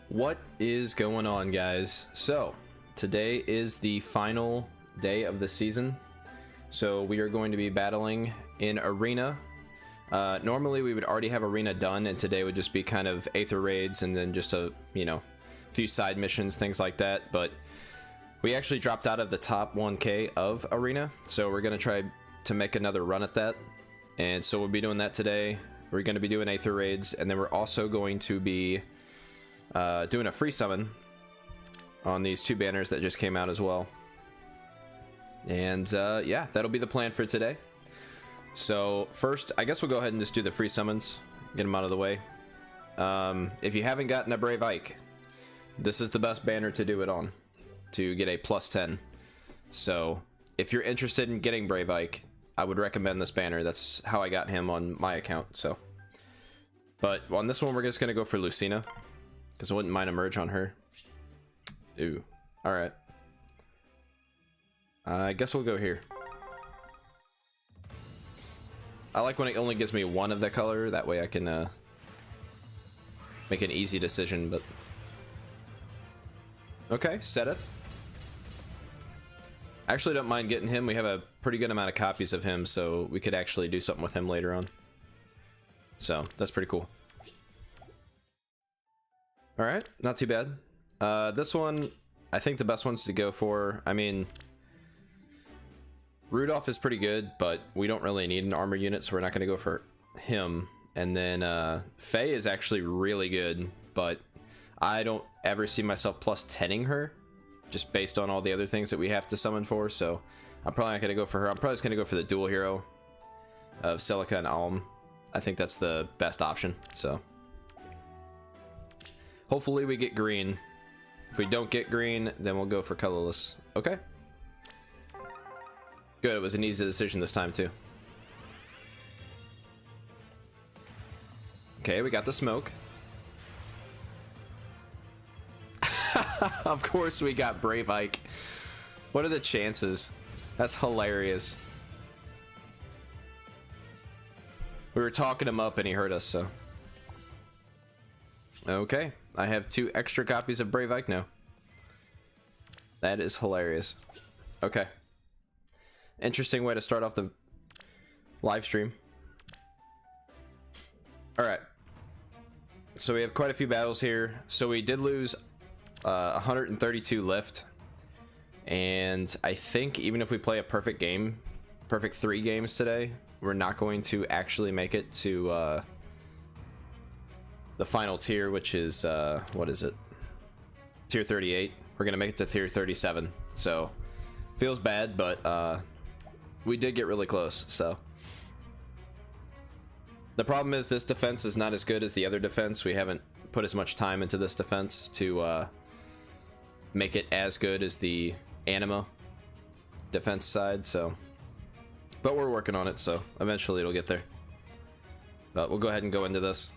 What is going on, guys? So today is the final day of the season, so we are going to be battling in arena. Normally we would already have arena done, and today would just be kind of Aether raids and then just a few side missions, things like that. But we actually dropped out of the top 1k of arena, so we're gonna try to make another run at that, and so we'll be doing that today. We're going to be doing Aether raids, and then we're also going to be doing a free summon on these two banners that just came out as well. And yeah, that'll be the plan for today. So first, I guess we'll go ahead and just do the free summons, get them out of the way. If you haven't gotten a Brave Ike, this is the best banner to do it on, to get a plus 10. So if you're interested in getting Brave Ike, I would recommend this banner. That's how I got him on my account. So, but on this one, we're just gonna go for Lucina, because I wouldn't mind a merge on her. Ooh, all right. I guess we'll go here. I like when it only gives me one of the color. That way I can make an easy decision. But okay, Seth. I actually don't mind getting him. We have a pretty good amount of copies of him, so we could actually do something with him later on. So that's pretty cool. All right, not too bad. This one, I think the best ones to go for, I mean, Rudolph is pretty good, but we don't really need an armor unit, so we're not going to go for him. And then Faye is actually really good, but I don't ever see myself plus 10ing her, just based on all the other things that we have to summon for. So I'm probably not going to go for her. I'm probably just going to go for the dual hero of Celica and Alm. I think that's the best option. So hopefully we get green. If we don't get green, then we'll go for colorless. Okay. Good, it was an easy decision this time too. Okay, we got the smoke. Of course we got Brave Ike. What are the chances? That's hilarious. We were talking him up and he heard us, so. Okay, I have 2 extra copies of Brave Ike now. That is hilarious. Okay. Interesting way to start off the live stream. Alright. So we have quite a few battles here. So we did lose 132 lift. And I think even if we play a perfect game, perfect 3 games today, we're not going to actually make it to the final tier, which is, what is it? Tier 38. We're going to make it to tier 37. So, feels bad, but we did get really close, so. The problem is this defense is not as good as the other defense. We haven't put as much time into this defense to make it as good as the Anima defense side, so. But we're working on it, so eventually it'll get there. But we'll go ahead and go into this.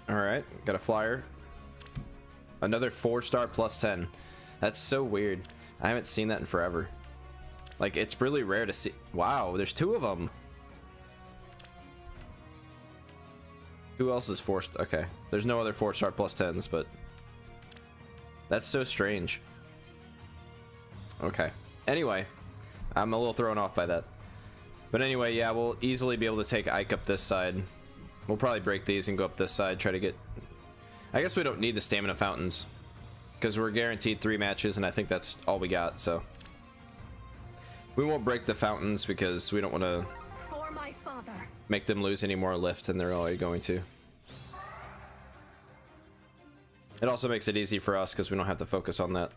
Alright, got a flyer. Another 4-star plus 10. That's so weird. I haven't seen that in forever. Like, it's really rare to see. Wow, there's 2 of them. Who else is 4? Okay, there's no other 4-star plus 10s, but that's so strange. Okay. Anyway, I'm a little thrown off by that. But anyway, yeah, we'll easily be able to take Ike up this side. We'll probably break these and go up this side, try to get... I guess we don't need the stamina fountains, because we're guaranteed 3 matches, and I think that's all we got, so. We won't break the fountains because we don't want to make them lose any more lift than they're already going to. It also makes it easy for us because we don't have to focus on that.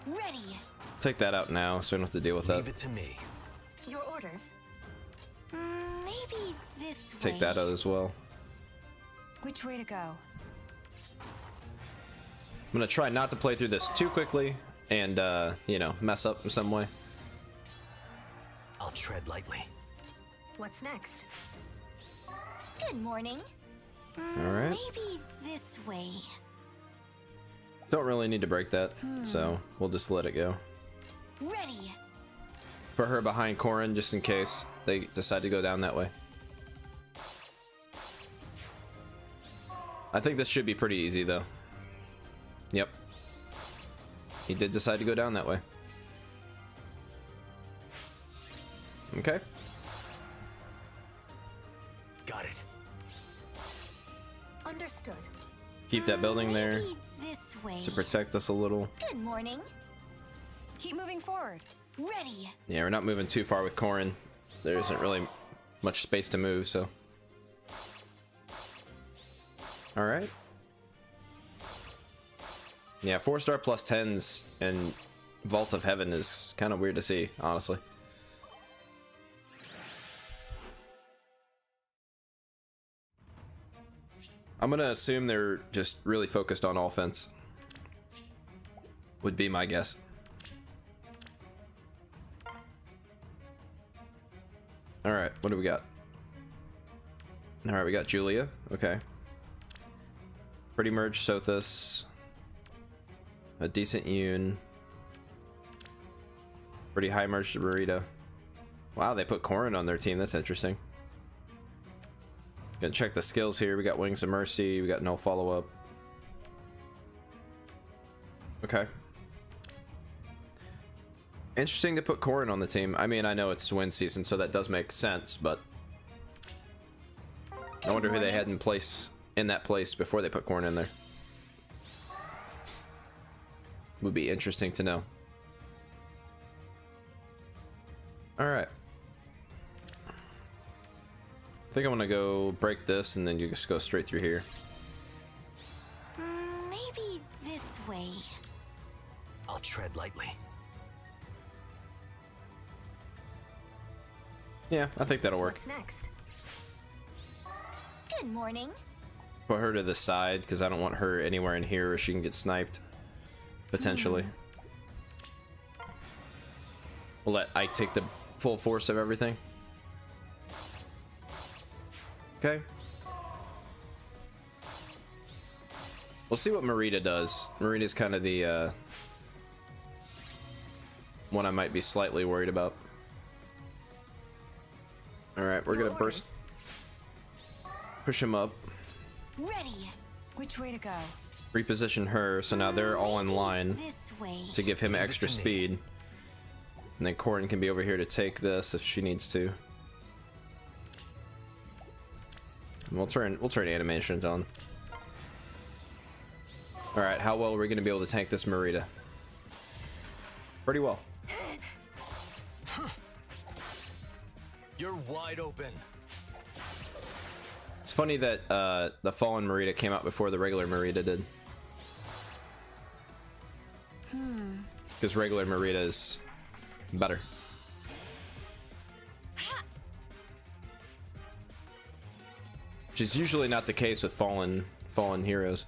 Ready. Take that out now so we don't have to deal with that. Leave it to me. Your orders. Maybe this way. Take that out as well. Which way to go? I'm gonna try not to play through this too quickly and you know, mess up in some way. I'll tread lightly. What's next? Good morning. All right. Maybe this way. Don't really need to break that, so we'll just let it go. Ready. Put her behind Corrin just in case they decide to go down that way. I think this should be pretty easy though. Yep. He did decide to go down that way. Okay. Got it. Understood. Keep that building there Maybe this way. to protect us a little. Good morning. Keep moving forward. Ready. Yeah, we're not moving too far with Corrin. There isn't really much space to move, so. Alright. Yeah, 4-star plus 10s and Vault of Heaven is kind of weird to see, honestly. I'm gonna assume they're just really focused on offense. Would be my guess. Alright, what do we got? Alright, we got Julia. Okay. Pretty merge Sothis. A decent Yoon. Pretty high merged Marita. Wow, they put Corrin on their team. That's interesting. Gonna check the skills here. We got Wings of Mercy. We got no follow-up. Okay. Interesting to put Corrin on the team. I mean, I know it's win season, so that does make sense, but I wonder who they had in place in that place before they put Corrin in there. Would be interesting to know. All right. I think I'm gonna go break this, and then you just go straight through here. Maybe this way. I'll tread lightly. Yeah, I think that'll work. What's next? Good morning. Put her to the side because I don't want her anywhere in here where she can get sniped. Potentially. We'll let Ike take the full force of everything. Okay. We'll see what Marita does. Marita's kind of the one I might be slightly worried about. Alright, we're gonna burst. Push him up. Ready. Which way to go? Reposition her, so now they're all in line This way. to give him extra speed. And then Corrin can be over here to take this if she needs to. And we'll turn animations on. Alright, how well are we gonna be able to tank this Marita? Pretty well. You're wide open. It's funny that the Fallen Marita came out before the regular Marita did. Because regular Marita is better. Which is usually not the case with fallen heroes.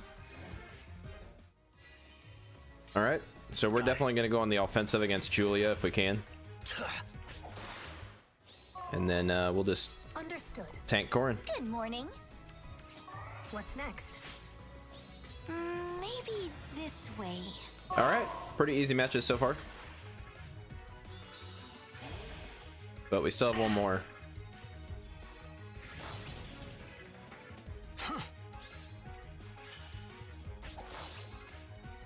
Alright, so we're definitely going to go on the offensive against Julia if we can. And then we'll just Understood. tank Corrin. Good morning. What's next? Maybe this way. Alright, pretty easy matches so far. But we still have one more.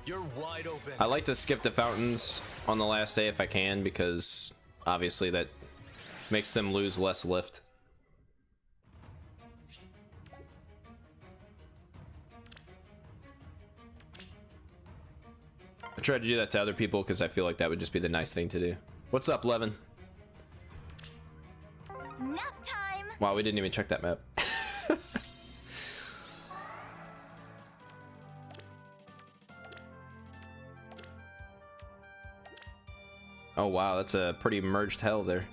You're wide open. I like to skip the fountains on the last day if I can, because obviously that makes them lose less lift. I tried to do that to other people because I feel like that would just be the nice thing to do. What's up, Levin? Nap time. Wow, we didn't even check that map. Oh wow, that's a pretty merged hell there.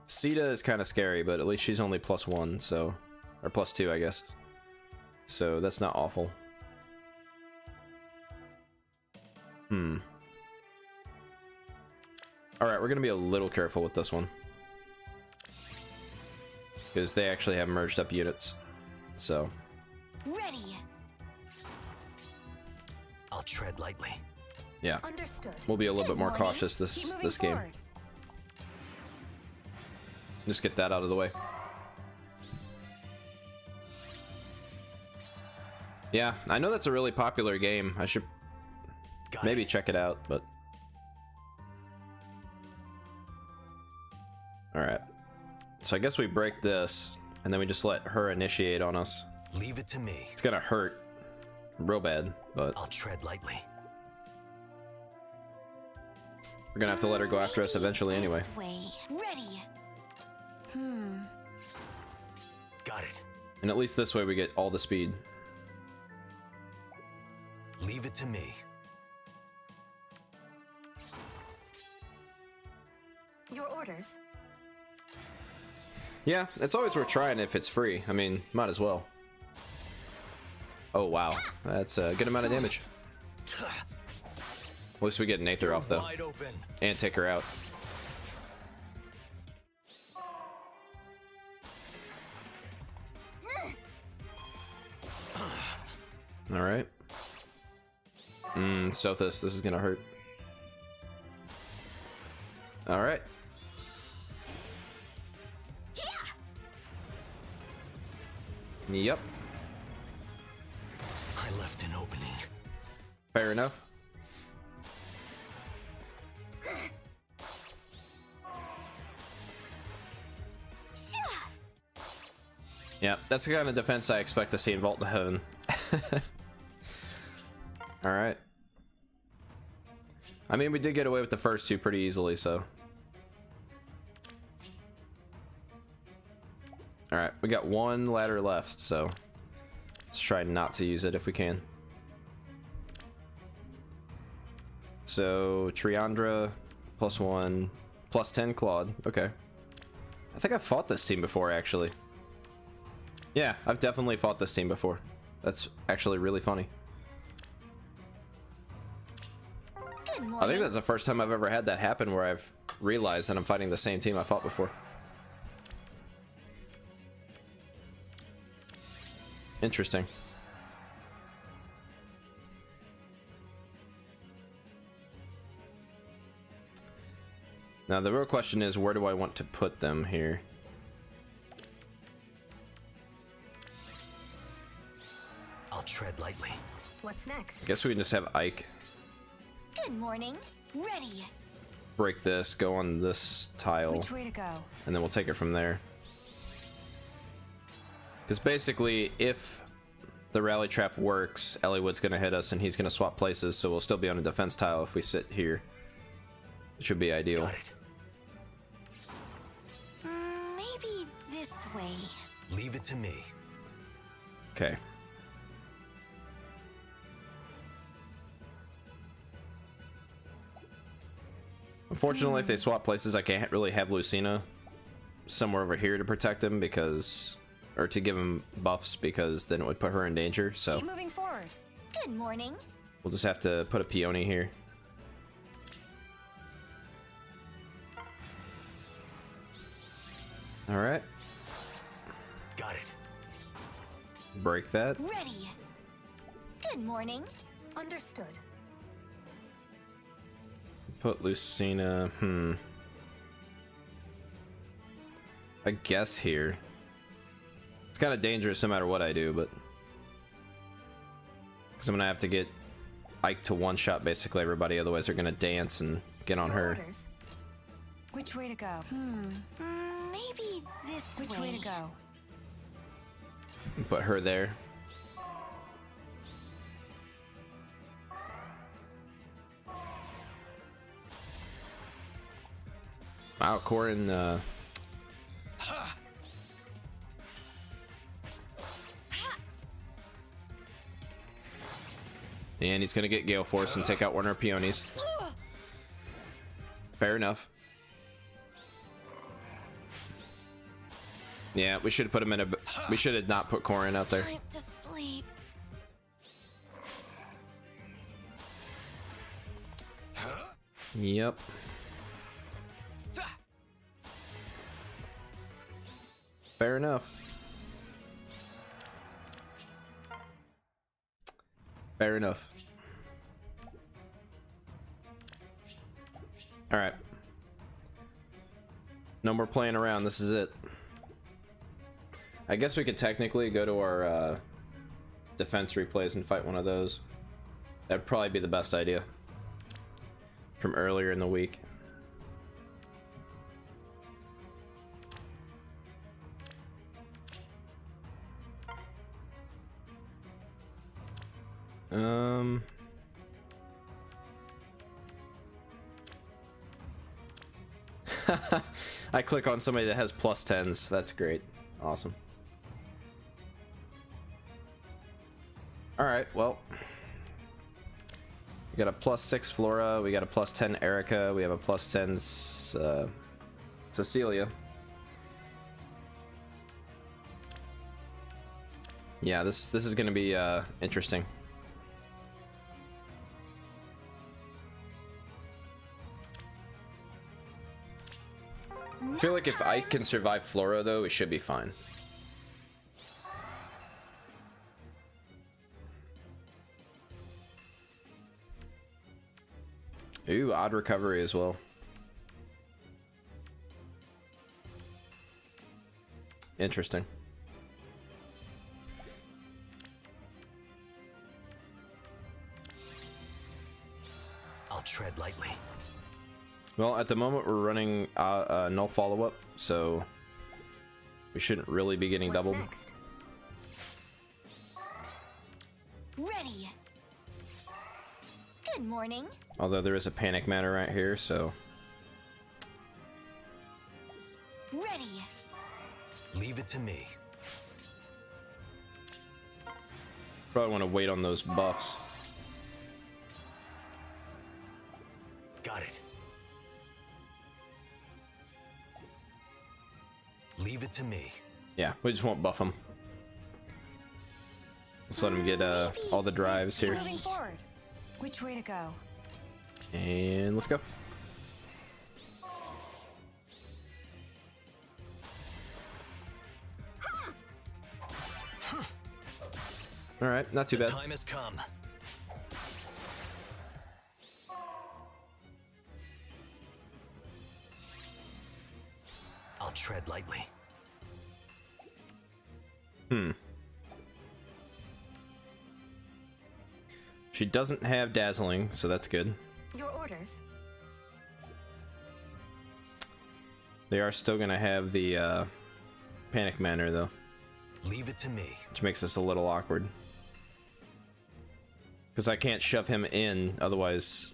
Sita is kind of scary, but at least she's only +1, so... Or +2, I guess. So that's not awful. Alright, we're gonna be a little careful with this one. Because they actually have merged up units. So... Ready. I'll tread lightly. Yeah. Understood. We'll be a little Good bit more morning. cautious Keep this moving game. forward. Just get that out of the way. Yeah, I know that's a really popular game. I should maybe check it out, but... Alright. So I guess we break this, and then we just let her initiate on us. Leave it to me. It's gonna hurt real bad, but... I'll tread lightly. We're gonna have to let her go after us eventually anyway. This way. Ready. Got it. And at least this way we get all the speed. Leave it to me. Your orders. Yeah, it's always worth trying if it's free. I mean, might as well. Oh, wow. That's a good amount of damage. At least we get an Aether off, though. Wide open. And take her out. Alright. Sothis, this is gonna hurt. Alright. Yep. I left an opening. Fair enough. Yeah, that's the kind of defense I expect to see in Vault to Heaven. Alright. I mean, we did get away with the first two pretty easily, so... Alright, we got one ladder left, so... Let's try not to use it if we can. So, Triandra, +1, +10 Claude. Okay. I think I've fought this team before, actually. Yeah, I've definitely fought this team before. That's actually really funny. I think that's the first time I've ever had that happen where I've realized that I'm fighting the same team I fought before. Interesting. Now the real question is, where do I want to put them here? I'll tread lightly. What's next? I guess we can just have Ike Good morning. Ready. break this, go on this tile, Which way to go? and then we'll take it from there. Because basically, if the rally trap works, Eliwood's going to hit us and he's going to swap places, so we'll still be on a defense tile if we sit here. It should be ideal. Got it. Maybe this way. Leave it to me. Okay. Unfortunately, if they swap places, I can't really have Lucina somewhere over here to protect him because... Or to give him buffs, because then it would put her in danger, so... Keep moving forward. Good morning. We'll just have to put a Peony here. Alright. Got it. Break that. Ready. Good morning. Understood. Put Lucina... I guess here. It's kind of dangerous no matter what I do, but... Because I'm going to have to get Ike to one-shot basically everybody, otherwise they're going to dance and get on her. Orders. Which way to go? Maybe this way. Which way to go? Put her there. Wow, Corin, and he's gonna get Gale Force and take out one of our peonies. Fair enough. Yeah, we should have put him in a... We should have not put Corin out there. Time to sleep. Yep. Fair enough. Fair enough. Alright. No more playing around. This is it. I guess we could technically go to our defense replays and fight one of those. That'd probably be the best idea from earlier in the week. I click on somebody that has plus 10s. That's great. Awesome. Alright, well. We got a plus 6 Flora, we got a plus 10 Erica, we have a plus 10 Cecilia. Yeah, this is gonna be interesting. I feel like if Ike can survive Flora though, we should be fine. Ooh, odd recovery as well. Interesting. I'll tread lightly. Well, at the moment we're running null follow-up, so we shouldn't really be getting doubled. Next? Ready. Good morning. Although there is a panic matter right here, so Ready. Leave it to me. probably want to wait on those buffs. Got it. Leave it to me. Yeah, we just won't buff them. Let's let him get all the drives here. Moving forward. Which way to go? And let's go. All right, not too The bad. time has come. I'll tread lightly. She doesn't have dazzling, so that's good. Your orders. They are still gonna have the panic manner though, Leave it to me. which makes this a little awkward. Because I can't shove him in, otherwise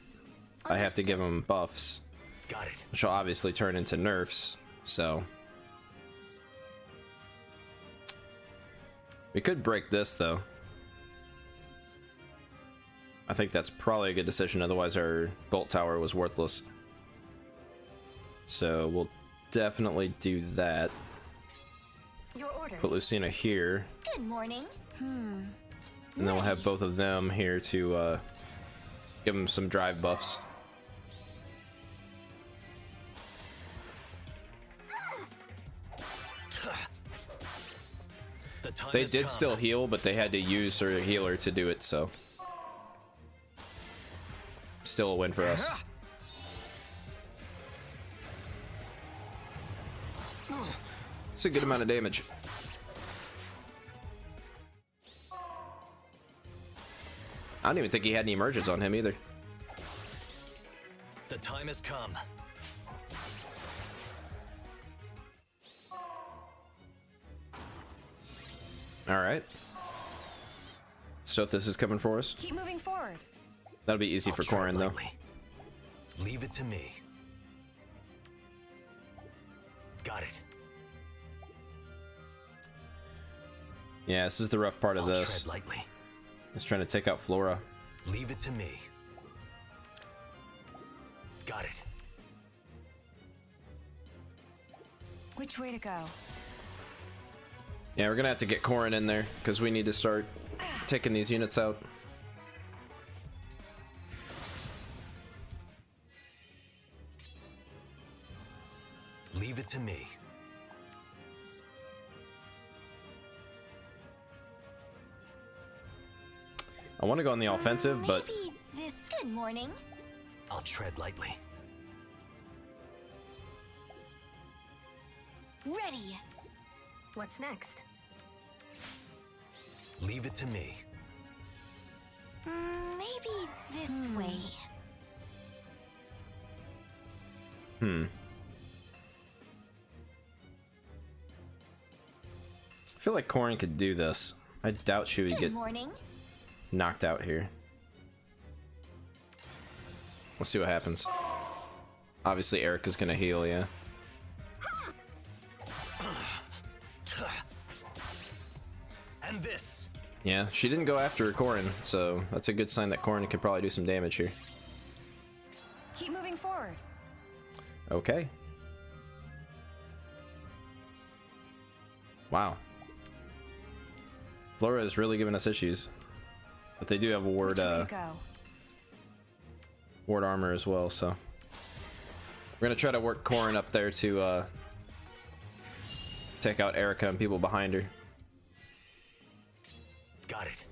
I have to give him buffs, Got it. which will obviously turn into nerfs, so. We could break this though. I think that's probably a good decision, otherwise our bolt tower was worthless. So we'll definitely do that. Your orders. Put Lucina here, Good morning. and then we'll have both of them here to give them some drive buffs. The time They has did come. still heal, but they had to use their healer to do it, so. Still a win for us. It's a good amount of damage. I don't even think he had any emergence on him either. The time has come. Alright. Stothis is coming for us. Keep moving forward. That'll be easy I'll for tread Corrin, though. lightly. Leave it to me. Got it. Yeah, this is the rough part of I'll this. tread lightly. He's trying to take out Flora. Leave it to me. Got it. Which way to go? Yeah, we're gonna have to get Corrin in there, because we need to start taking these units out. Leave it to me. I want to go on the offensive, but Maybe this. Good morning. I'll tread lightly. Ready. What's next? Leave it to me. Maybe this way. I feel like Corrin could do this. I doubt she would Good get morning. knocked out here. Let's see what happens. Obviously, Erica's gonna heal, yeah. And this. Yeah, she didn't go after Corrin, so that's a good sign that Corrin could probably do some damage here. Keep moving forward. Okay. Wow. Flora is really giving us issues. But they do have ward, Which way to go? ward armor as well, so. We're gonna try to work Corrin up there to, take out Erica and people behind her. Got it.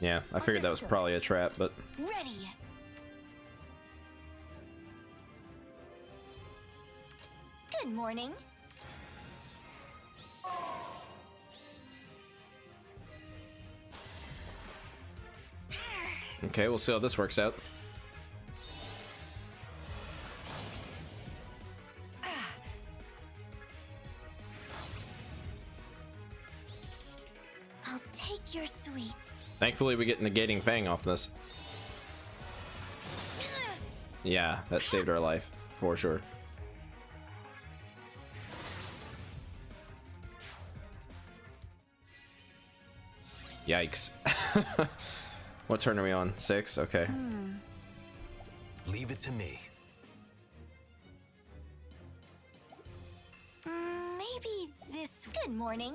Yeah, I figured that was Understood. probably a trap, but Ready. Good morning. okay, we'll see how this works out. I'll take your sweets. Thankfully, we get negating Fang off this. Yeah, that saved our life, for sure. Yikes. What turn are we on? 6? Okay. Leave it to me. Maybe this. Good morning.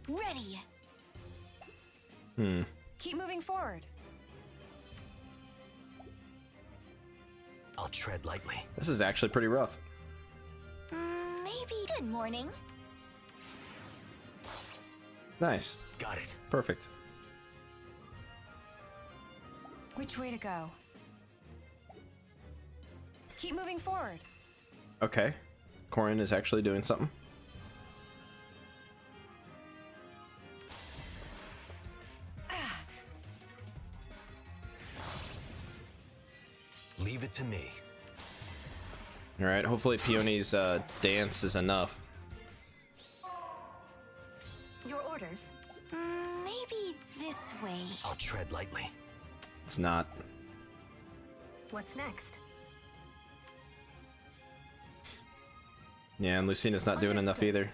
Ready. Keep moving forward. I'll tread lightly. This is actually pretty rough. Maybe. Good morning. Nice. Got it. Perfect. Which way to go? Keep moving forward. Okay. Corrin is actually doing something. Leave it to me. Alright, hopefully Peony's dance is enough. Your orders. Maybe this way. I'll tread lightly. It's not. What's next? Yeah, and Lucina's not doing enough Understood. either.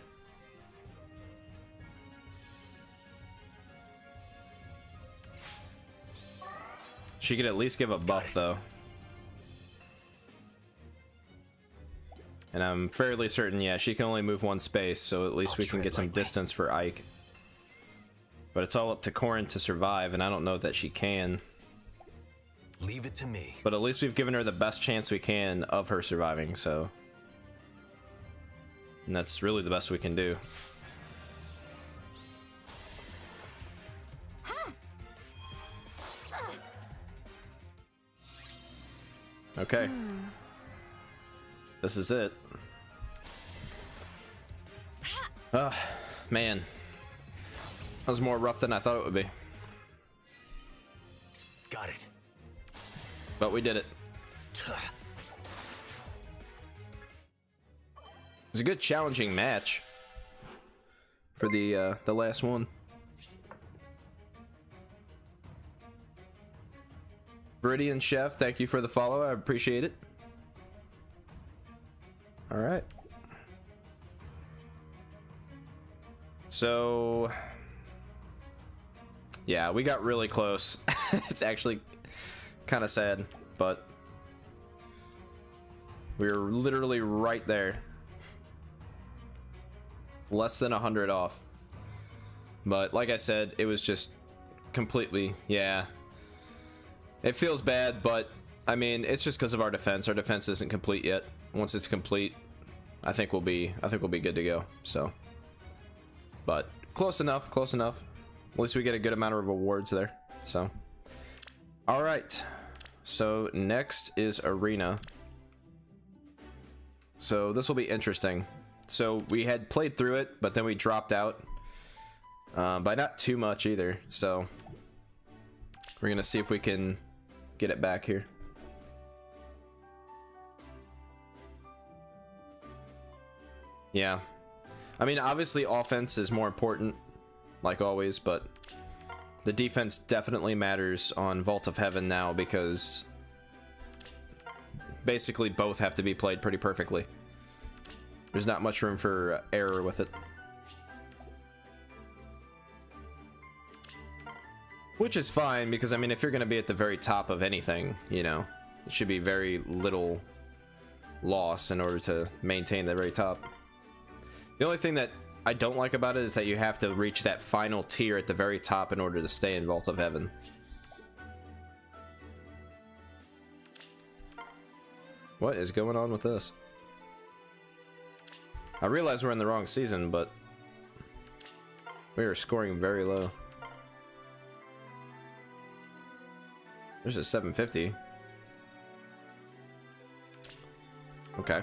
She could at least give a buff, though. And I'm fairly certain, yeah, she can only move one space, so at least I'll we can tread get some lightly. distance for Ike. But it's all up to Corrin to survive, and I don't know that she can. Leave it to me. But at least we've given her the best chance we can of her surviving, so... And that's really the best we can do. Okay. This is it. Man. That was more rough than I thought it would be. Got it. But we did it. It was a good challenging match for the last one. Viridian Chef, thank you for the follow. I appreciate it. All right. So, yeah, we got really close. It's actually kind of sad, but we were literally right there. Less than 100 off. But like I said, it was just completely, yeah. It feels bad, but I mean, it's just because of our defense. Our defense isn't complete yet. Once it's complete, I think we'll be good to go. So, but close enough, close enough. At least we get a good amount of rewards there. So, all right. So next is Arena. So this will be interesting. So we had played through it, but then we dropped out. By not too much either. So we're gonna see if we can get it back here. Yeah. I mean, obviously offense is more important, like always, but the defense definitely matters on Vault of Heaven now because basically both have to be played pretty perfectly. There's not much room for error with it. Which is fine, because I mean, if you're going to be at the very top of anything, you know, it should be very little loss in order to maintain the very top. The only thing that I don't like about it is that you have to reach that final tier at the very top in order to stay in Vault of Heaven. What is going on with this? I realize we're in the wrong season, but we are scoring very low. There's a 750. Okay.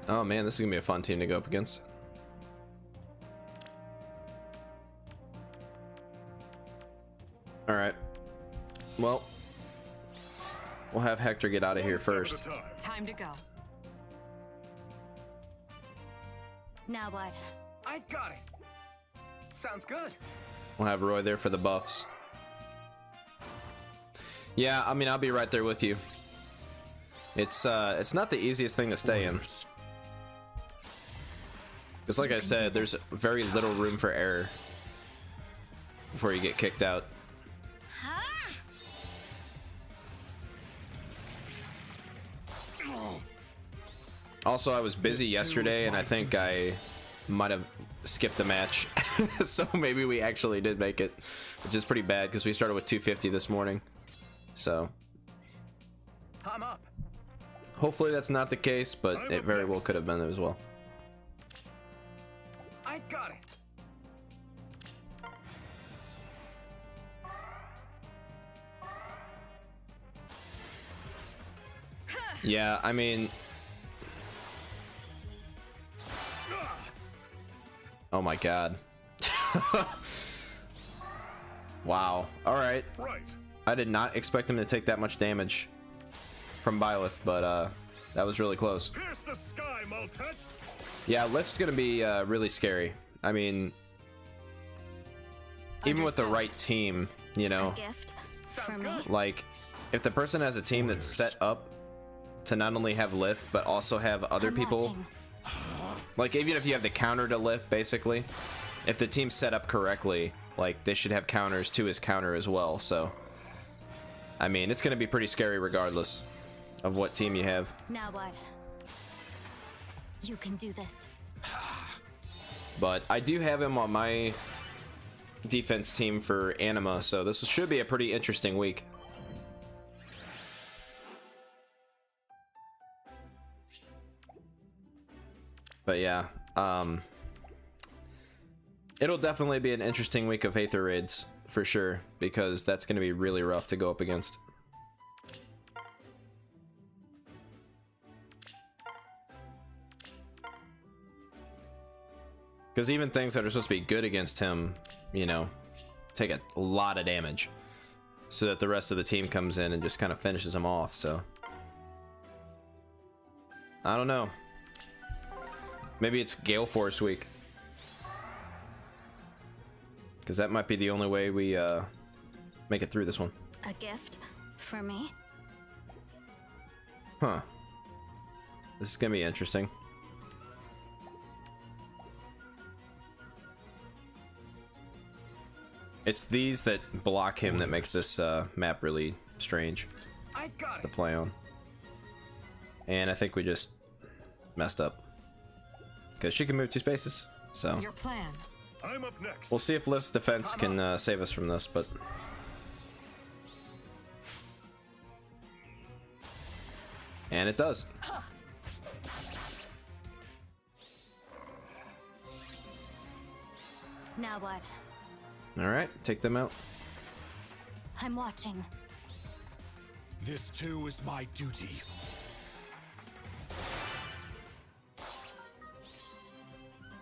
Oh man, this is gonna be a fun team to go up against. Alright. Well, we'll have Hector get out of here first. Time to go. Now what? I've got it. Sounds good. We'll have Roy there for the buffs. Yeah, I mean, I'll be right there with you. It's not the easiest thing to stay in. Because like I said, there's very little room for error before you get kicked out. Also, I was busy yesterday, and I think I might have skipped the match. So maybe we actually did make it, which is pretty bad because we started with 250 this morning. So I'm up. hopefully that's not the case, but it very well could have been as well. I've got it. Yeah, I mean, oh my god. Wow. All right. Right. I did not expect him to take that much damage from Byleth, but that was really close. Pierce the sky, Maltet. Yeah, Lift's gonna be really scary. I mean, even with the right team, you know, Gift Sounds for me. good. like if the person has a team that's set up to not only have Lift but also have other I'm people, watching. like even if you have the counter to Lift, basically, if the team's set up correctly, like they should have counters to his counter as well. So, I mean, it's gonna be pretty scary regardless of what team you have. Now what? You can do this. But I do have him on my defense team for Anima, so this should be a pretty interesting week. But yeah, it'll definitely be an interesting week of Aether raids for sure, because that's going to be really rough to go up against. Because even things that are supposed to be good against him, you know, take a lot of damage, so that the rest of the team comes in and just kind of finishes him off. So I don't know. Maybe it's Gale Force week, because that might be the only way we make it through this one. A gift for me. Huh. This is gonna be interesting. It's these that block him that makes this map really strange I've got to it. play on. And I think we just messed up, because she can move 2 spaces. So Your plan. I'm up next. we'll see if Lift's defense can save us from this, but and it does. Now what? All right, take them out. I'm watching. This too is my duty.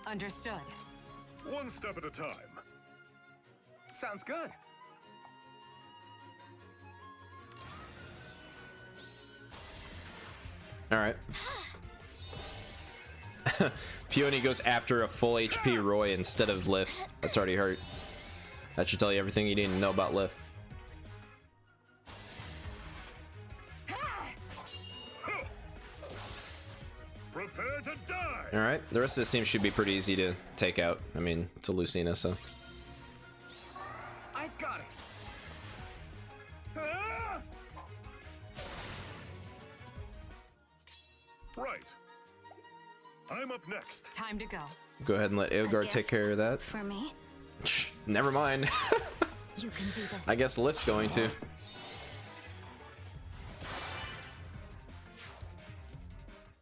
Understood. One step at a time. Sounds good. All right. Peony goes after a full HP Roy instead of Lif. That's already hurt. That should tell you everything you need to know about Lif. Prepare to die. All right, the rest of this team should be pretty easy to take out. I mean, it's a Lucina, so. I've got it. Ah! Right. I'm up next. Time to go. Go ahead and let Edelgard take care of that. For me? Never mind. You can do this. I guess Lif's going to.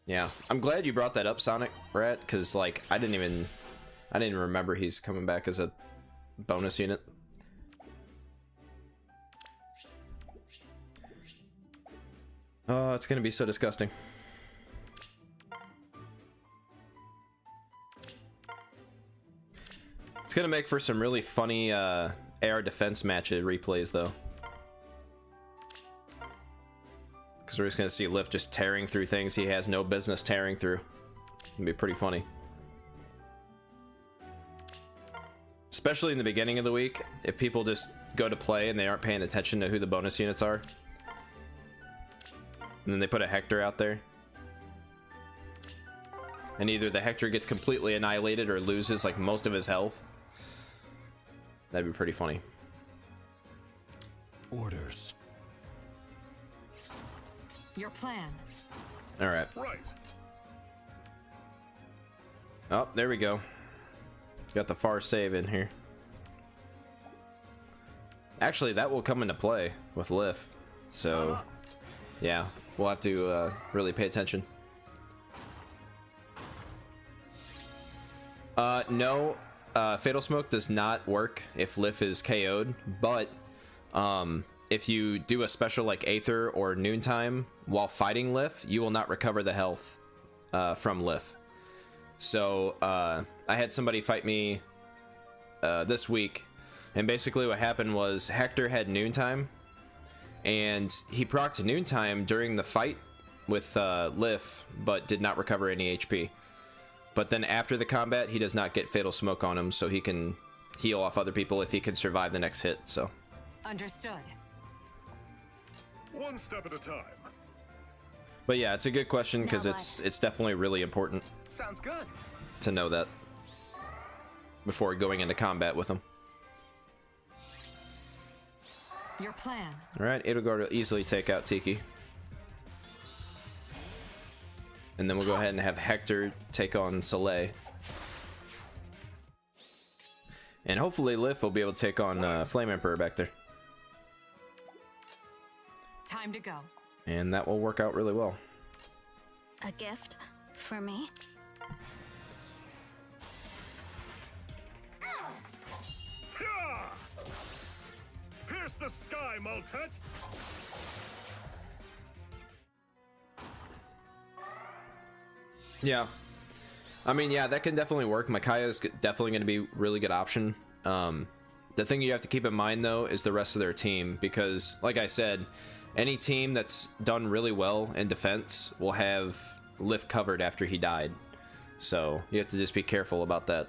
Yeah, I'm glad you brought that up, Sonic Rat, because like I didn't even remember he's coming back as a bonus unit. Oh, it's gonna be so disgusting. It's gonna make for some really funny AR defense match replays though. Because we're just gonna see Lif just tearing through things he has no business tearing through. It'd be pretty funny. Especially in the beginning of the week, if people just go to play and they aren't paying attention to who the bonus units are. And then they put a Hector out there. And either the Hector gets completely annihilated or loses like most of his health. That'd be pretty funny. Orders. Your plan. All right. Right. Oh, there we go. Got the far save in here. Actually, that will come into play with Lif. So, yeah, we'll have to really pay attention. No, Fatal Smoke does not work if Lif is KO'd, but if you do a special like Aether or Noontime while fighting Lif, you will not recover the health from Lif. So I had somebody fight me this week, and basically what happened was Hector had Noontime, and he procced Noontime during the fight with Lif, but did not recover any HP. But then after the combat, he does not get Fatal Smoke on him, so he can heal off other people if he can survive the next hit. So Understood. One step at a time. but yeah, it's a good question because Now it's definitely really important Sounds good. to know that before going into combat with him. Your plan. All right, Edelgard will easily take out Tiki. And then we'll go ahead and have Hector take on Soleil. And hopefully Lif will be able to take on Flame Emperor back there. Time to go. And that will work out really well. A gift for me? Hyah! Pierce the sky, Maltet! Yeah. I mean, yeah, that can definitely work. Micaiah is definitely going to be a really good option. The thing you have to keep in mind, though, is the rest of their team. Because, like I said, any team that's done really well in defense will have Lif covered after he died. So you have to just be careful about that.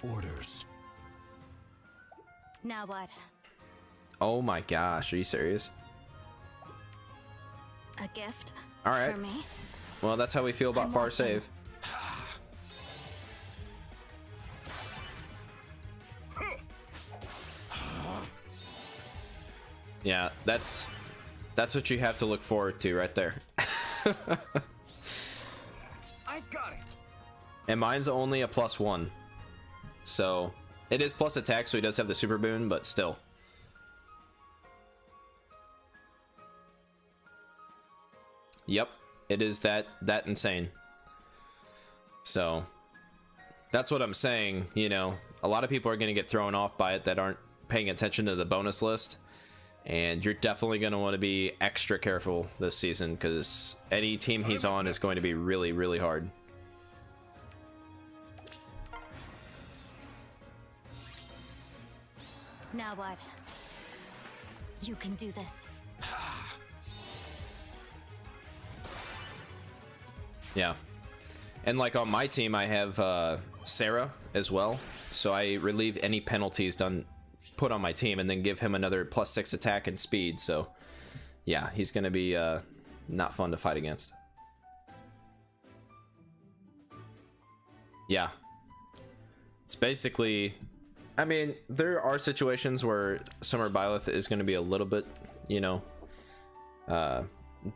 Orders. Now what? Oh my gosh, are you serious? A gift All right. for me? Well, that's how we feel about I'm Far watching. Save. Yeah, that's what you have to look forward to right there. I've got it. And mine's only a +1. So it is plus attack, so he does have the super boon, but still. Yep, it is that insane. So That's what I'm saying. You know, a lot of people are going to get thrown off by it that aren't paying attention to the bonus list. And you're definitely going to want to be extra careful this season because any team he's on is going to be really, really hard. Now what? You can do this. Yeah. And like on my team, I have Sarah as well. So I relieve any penalties put on my team and then give him another +6 attack and speed. So yeah, he's going to be not fun to fight against. Yeah. It's basically... I mean, there are situations where Summer Byleth is going to be a little bit, you know,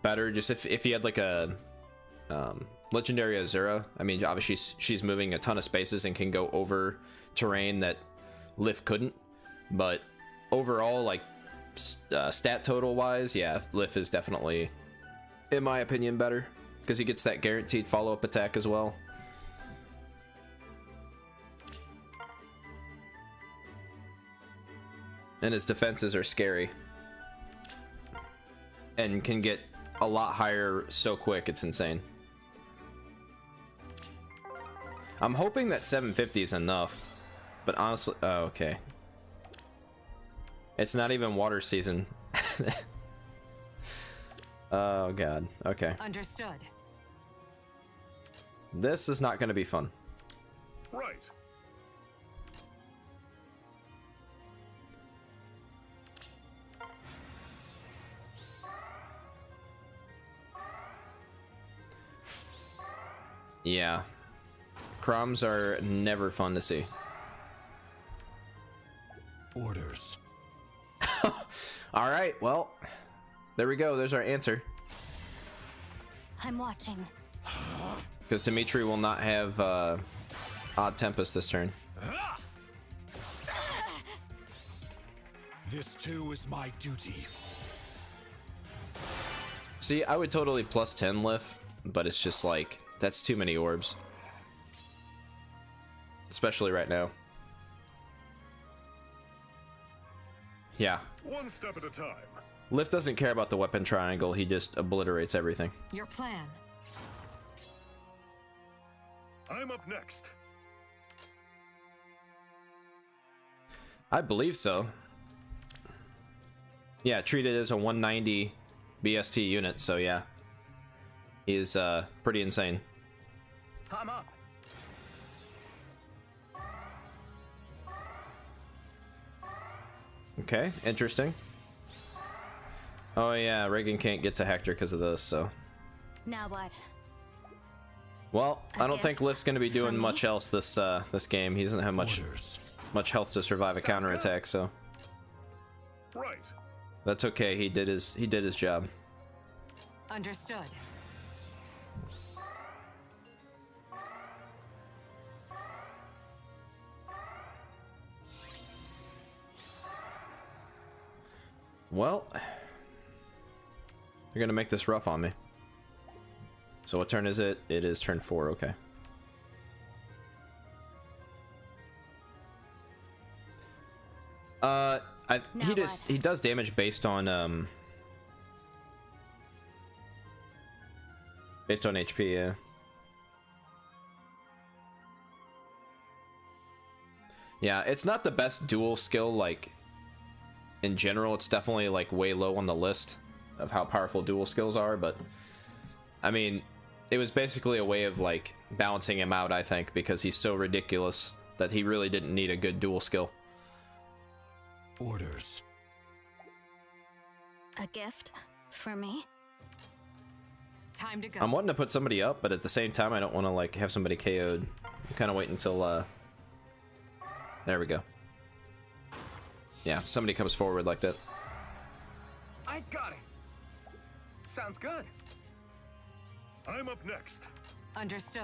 better. Just if he had like a Legendary Azura. I mean, obviously she's moving a ton of spaces and can go over terrain that Lif couldn't. But overall, like stat total wise, yeah, Lif is definitely, in my opinion, better because he gets that guaranteed follow-up attack as well. And his defenses are scary and can get a lot higher so quick, it's insane. I'm hoping that 750 is enough, but honestly, oh, okay. It's not even water season. Oh god, okay. Understood. This is not going to be fun. Right. Yeah. Crumbs are never fun to see. Orders. All right, well, there we go. There's our answer. I'm watching. Because Dimitri will not have Odd Tempest this turn. This too is my duty. See, I would totally +10 Lif, but it's just like, that's too many orbs. Especially right now. Yeah. One step at a time. Lif doesn't care about the weapon triangle, he just obliterates everything. Your plan. I'm up next. I believe so. Yeah, treated as a 190 BST unit, so yeah. He's pretty insane. I'm up. Okay, interesting. Oh yeah, Reagan can't get to Hector because of this, so. Now what? Well, I don't guess think Lif's going to be doing for me? much else this this game. He doesn't have much health to survive a Sounds counterattack, so Right. that's okay. He did his job. Understood. Well, you're gonna make this rough on me. So what turn is it? It is turn 4. Okay. He does damage based on HP. Yeah. Yeah, it's not the best dual skill, like, in general. It's definitely, like, way low on the list of how powerful dual skills are, but, I mean, it was basically a way of, like, balancing him out, I think, because he's so ridiculous that he really didn't need a good dual skill. Orders. A gift for me? Time to go. I'm wanting to put somebody up, but at the same time, I don't want to, like, have somebody KO'd. Kind of wait until, there we go. Yeah, somebody comes forward like that. I've got it. Sounds good. I'm up next. Understood.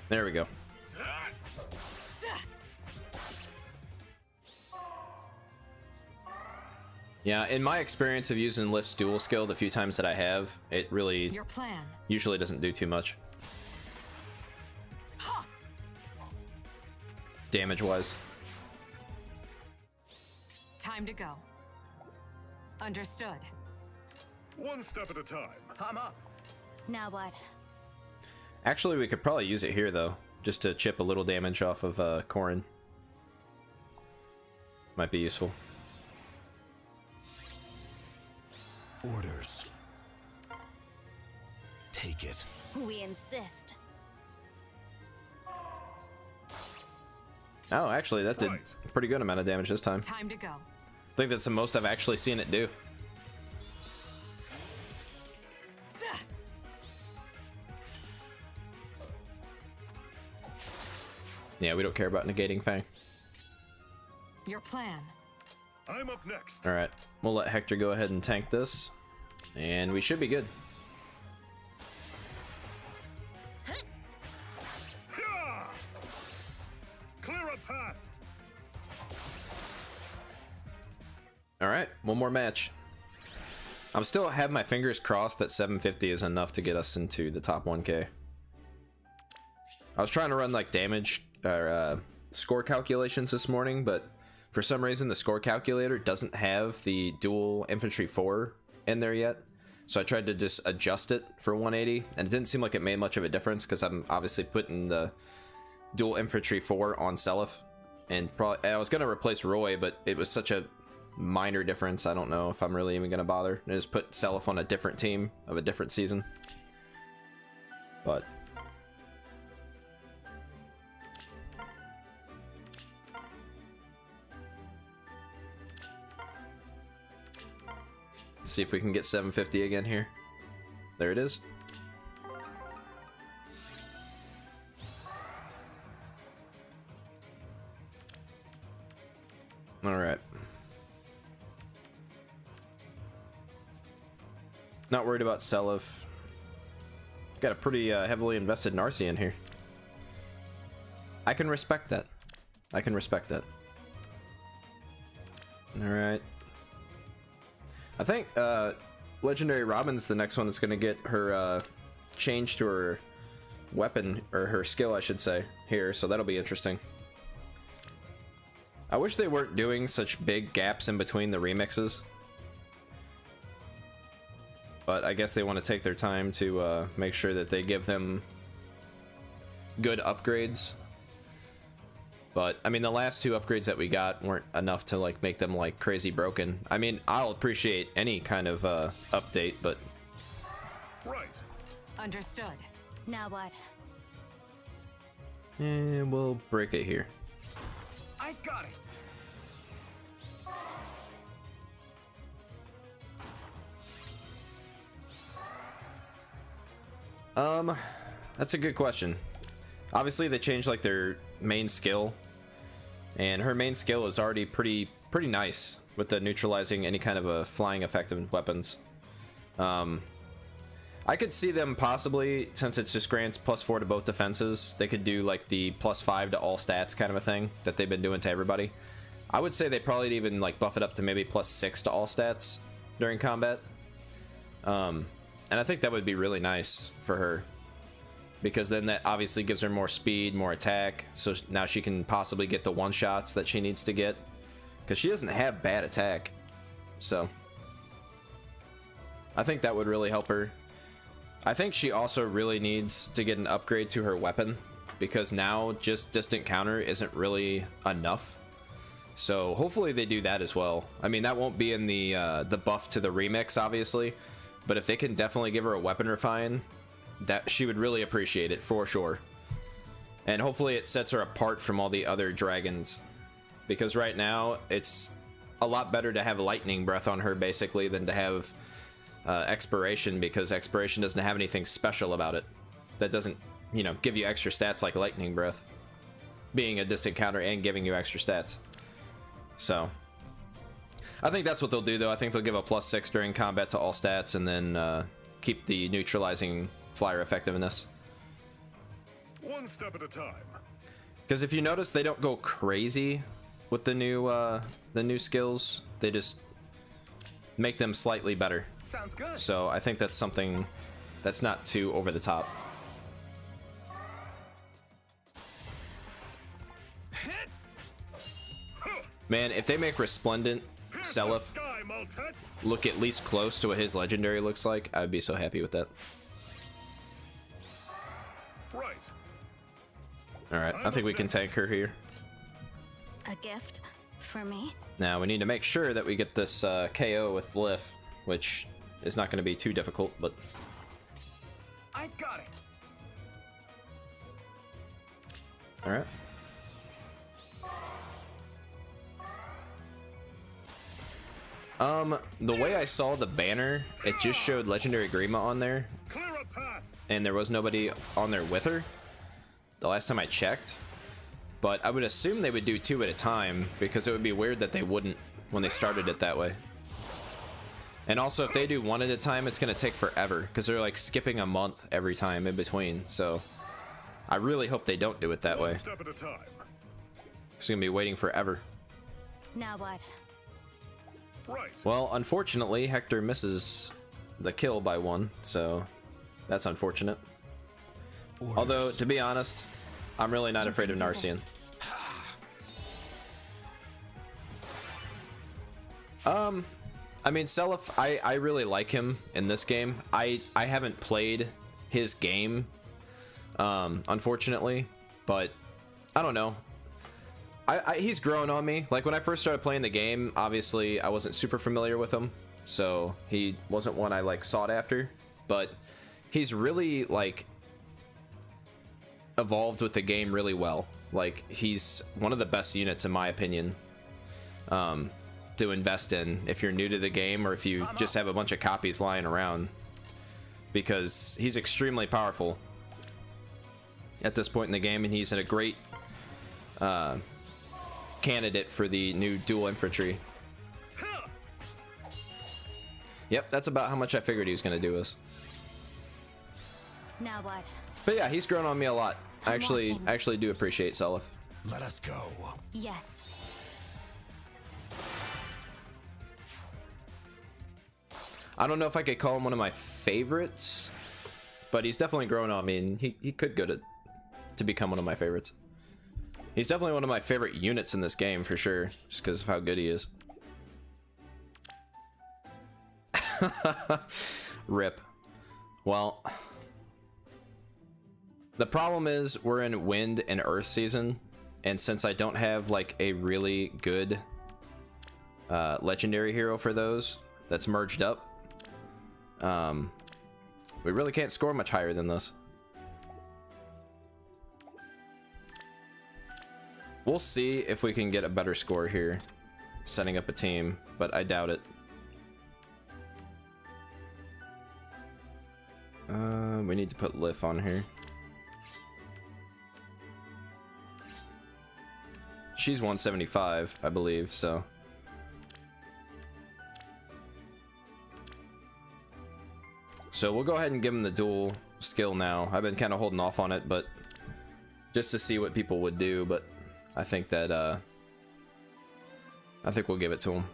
There we go. Yeah, in my experience of using Lift's dual skill the few times that I have, it really Your plan. usually doesn't do too much. Damage-wise. Time to go. Understood. One step at a time. I'm up. Now what? Actually, we could probably use it here, though, just to chip a little damage off of Corrin. Might be useful. Orders. Take it. We insist. Oh, actually, that did Right. a pretty good amount of damage this time. Time to go. I think that's the most I've actually seen it do. Yeah, we don't care about negating Fang. Your plan. I'm up next. Alright, we'll let Hector go ahead and tank this. And we should be good. Hyah! Clear a path. Alright, one more match. I'm still have my fingers crossed that 750 is enough to get us into the top 1k. I was trying to run like damage or score calculations this morning, but for some reason the score calculator doesn't have the dual infantry 4 in there yet. So I tried to just adjust it for 180, and it didn't seem like it made much of a difference because I'm obviously putting the dual infantry 4 on Seliph, and I was gonna replace Roy, but it was such a minor difference. I don't know if I'm really even gonna bother. I just put Seliph on a different team of a different season. But let's see if we can get 750 again here. There it is. All right. Not worried about Seliph. Got a pretty heavily invested Narcy in here. I can respect that. I can respect that. All right. I think Legendary Robin's the next one that's going to get her change to her weapon, or her skill, I should say, here. So that'll be interesting. I wish they weren't doing such big gaps in between the remixes. But I guess they want to take their time to make sure that they give them good upgrades. But I mean, the last 2 upgrades that we got weren't enough to like make them like crazy broken. I mean, I'll appreciate any kind of update, but Right. Understood. Now what? we'll break it here. I've got it. That's a good question. Obviously, they changed like their main skill, and her main skill is already pretty nice with the neutralizing any kind of a flying effect of weapons. I could see them possibly, since it just grants +4 to both defenses, they could do like the +5 to all stats kind of a thing that they've been doing to everybody. I would say they probably even like buff it up to maybe +6 to all stats during combat. And I think that would be really nice for her, because then that obviously gives her more speed, more attack, so now she can possibly get the one-shots that she needs to get, because she doesn't have bad attack. So I think that would really help her. I think she also really needs to get an upgrade to her weapon, because now just distant counter isn't really enough. So hopefully they do that as well. I mean, that won't be in the buff to the remix, obviously, but if they can definitely give her a weapon refine, that she would really appreciate it for sure. And hopefully it sets her apart from all the other dragons, because right now it's a lot better to have lightning breath on her basically than to have expiration, because expiration doesn't have anything special about it. That doesn't, you know, give you extra stats like lightning breath, being a distant counter and giving you extra stats. So I think that's what they'll do, though. I think they'll give a +6 during combat to all stats, and then keep the neutralizing flyer effectiveness. One step at a time. Because if you notice, they don't go crazy with the new skills. They just make them slightly better. Sounds good. So I think that's something that's not too over the top. Man, if they make Resplendent Pierce the Seliph sky, Maltet. look at least close to what his legendary looks like, I'd be so happy with that. Right. Alright, I think we can tank her here. A gift for me? Now we need to make sure that we get this KO with Lif, which is not going to be too difficult, but I've got it. alright. The way I saw the banner, it just showed Legendary Grima on there, Clear a path. and there was nobody on there with her the last time I checked. But I would assume they would do 2 at a time, because it would be weird that they wouldn't when they started it that way. And also, if they do 1 at a time, it's going to take forever, because they're like skipping a month every time in between. So I really hope they don't do it that way. One step at a time. It's going to be waiting forever. Now what? Right. Well, unfortunately, Hector misses the kill by 1, so that's unfortunate. Although, to be honest, I'm really not afraid of Narcian. I mean, Seliph, I really like him in this game. I haven't played his game, unfortunately, but I don't know. He's grown on me. Like, when I first started playing the game, obviously I wasn't super familiar with him, so he wasn't one I like sought after, but he's really like evolved with the game really well. Like, he's one of the best units in my opinion to invest in if you're new to the game, or if you just have a bunch of copies lying around, because he's extremely powerful at this point in the game, and he's in a great candidate for the new dual infantry. Yep, that's about how much I figured he was going to do us. Now what? But yeah, he's grown on me a lot. I I'm actually watching. do appreciate Seliph. Let us go. Yes. I don't know if I could call him one of my favorites, but he's definitely grown on me, and he could go to become one of my favorites. He's definitely one of my favorite units in this game, for sure, just because of how good he is. Rip. Well, the problem is we're in Wind and Earth season, and since I don't have like a really good legendary hero for those that's merged up, we really can't score much higher than this. We'll see if we can get a better score here, setting up a team, but I doubt it. We need to put Lif on here. She's 175, I believe, so. So we'll go ahead and give him the dual skill now. I've been kind of holding off on it, but just to see what people would do, but I think that, I think we'll give it to him.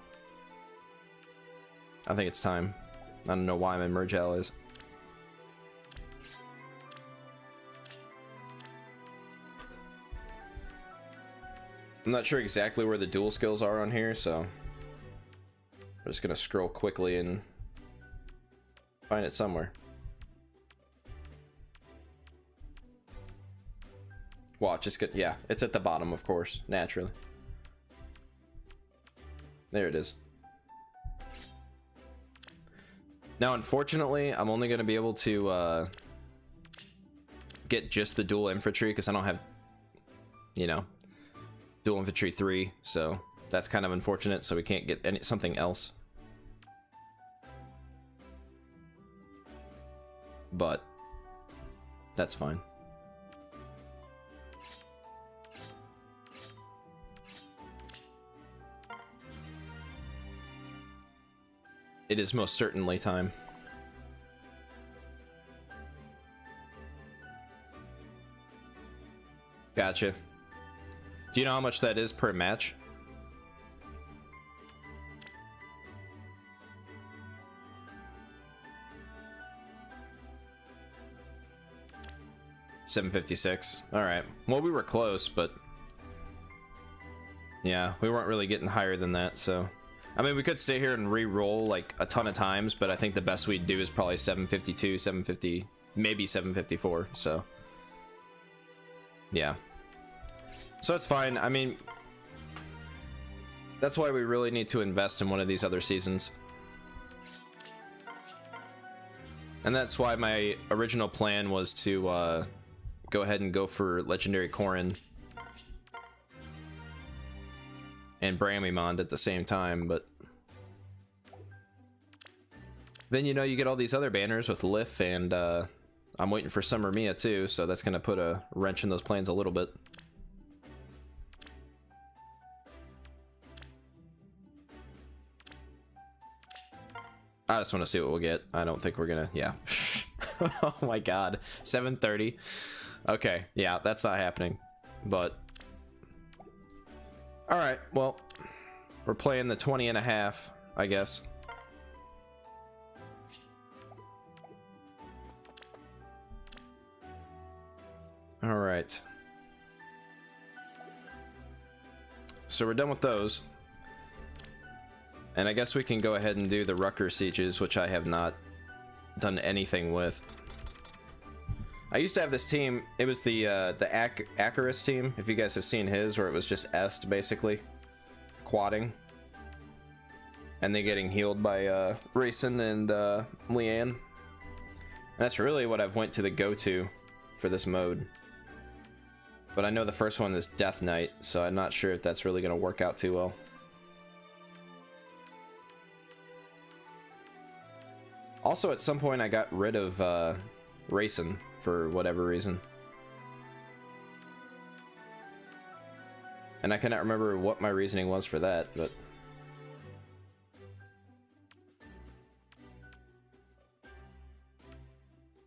I think it's time. I don't know why I'm in Merge Allies. I'm not sure exactly where the dual skills are on here, so we're just gonna scroll quickly and find it somewhere. Watch, it's good. Yeah, it's at the bottom, of course, naturally. There it is. Now, unfortunately, I'm only going to be able to get just the dual infantry because I don't have, you know, dual infantry 3, so that's kind of unfortunate. So we can't get something else. But that's fine. It is most certainly time. Gotcha. Do you know how much that is per match? 756. All right. Well, we were close, but yeah, we weren't really getting higher than that. So, I mean, we could sit here and re-roll like a ton of times, but I think the best we'd do is probably 752, 750, maybe 754. So, yeah. So it's fine. I mean, that's why we really need to invest in one of these other seasons. And that's why my original plan was to go ahead and go for Legendary Corrin and Bramimond at the same time, but then, you know, you get all these other banners with Lif, and I'm waiting for Summer Mia too, so that's gonna put a wrench in those plans a little bit. I just want to see what we'll get. I don't think we're gonna, yeah. Oh my god, 730. Okay, yeah, that's not happening, but all right, well, we're playing the 20 and a half, I guess. All right, so we're done with those, and I guess we can go ahead and do the Rucker Sieges, which I have not done anything with. I used to have this team. It was the Acarus team, if you guys have seen his, where it was just Est basically quadding and then getting healed by Rayson and Leanne. And that's really what I've went to the go-to for this mode. But I know the first one is Death Knight, so I'm not sure if that's really going to work out too well. Also, at some point I got rid of Rayson for whatever reason. And I cannot remember what my reasoning was for that, but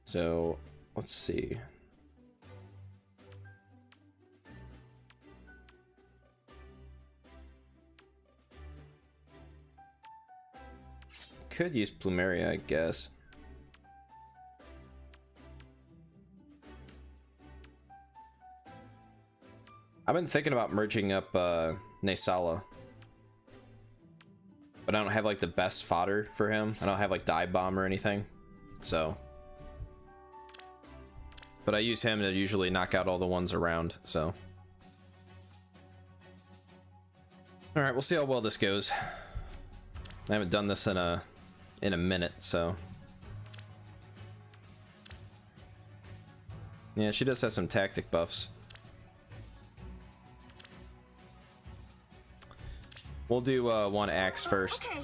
so let's see. Could use Plumeria, I guess. I've been thinking about merging up Nasala, but I don't have like the best fodder for him. I don't have like Dive Bomb or anything, so. But I use him to usually knock out all the ones around, so. All right, we'll see how well this goes. I haven't done this in a minute, so. Yeah, she does have some tactic buffs. We'll do one axe first. Okay.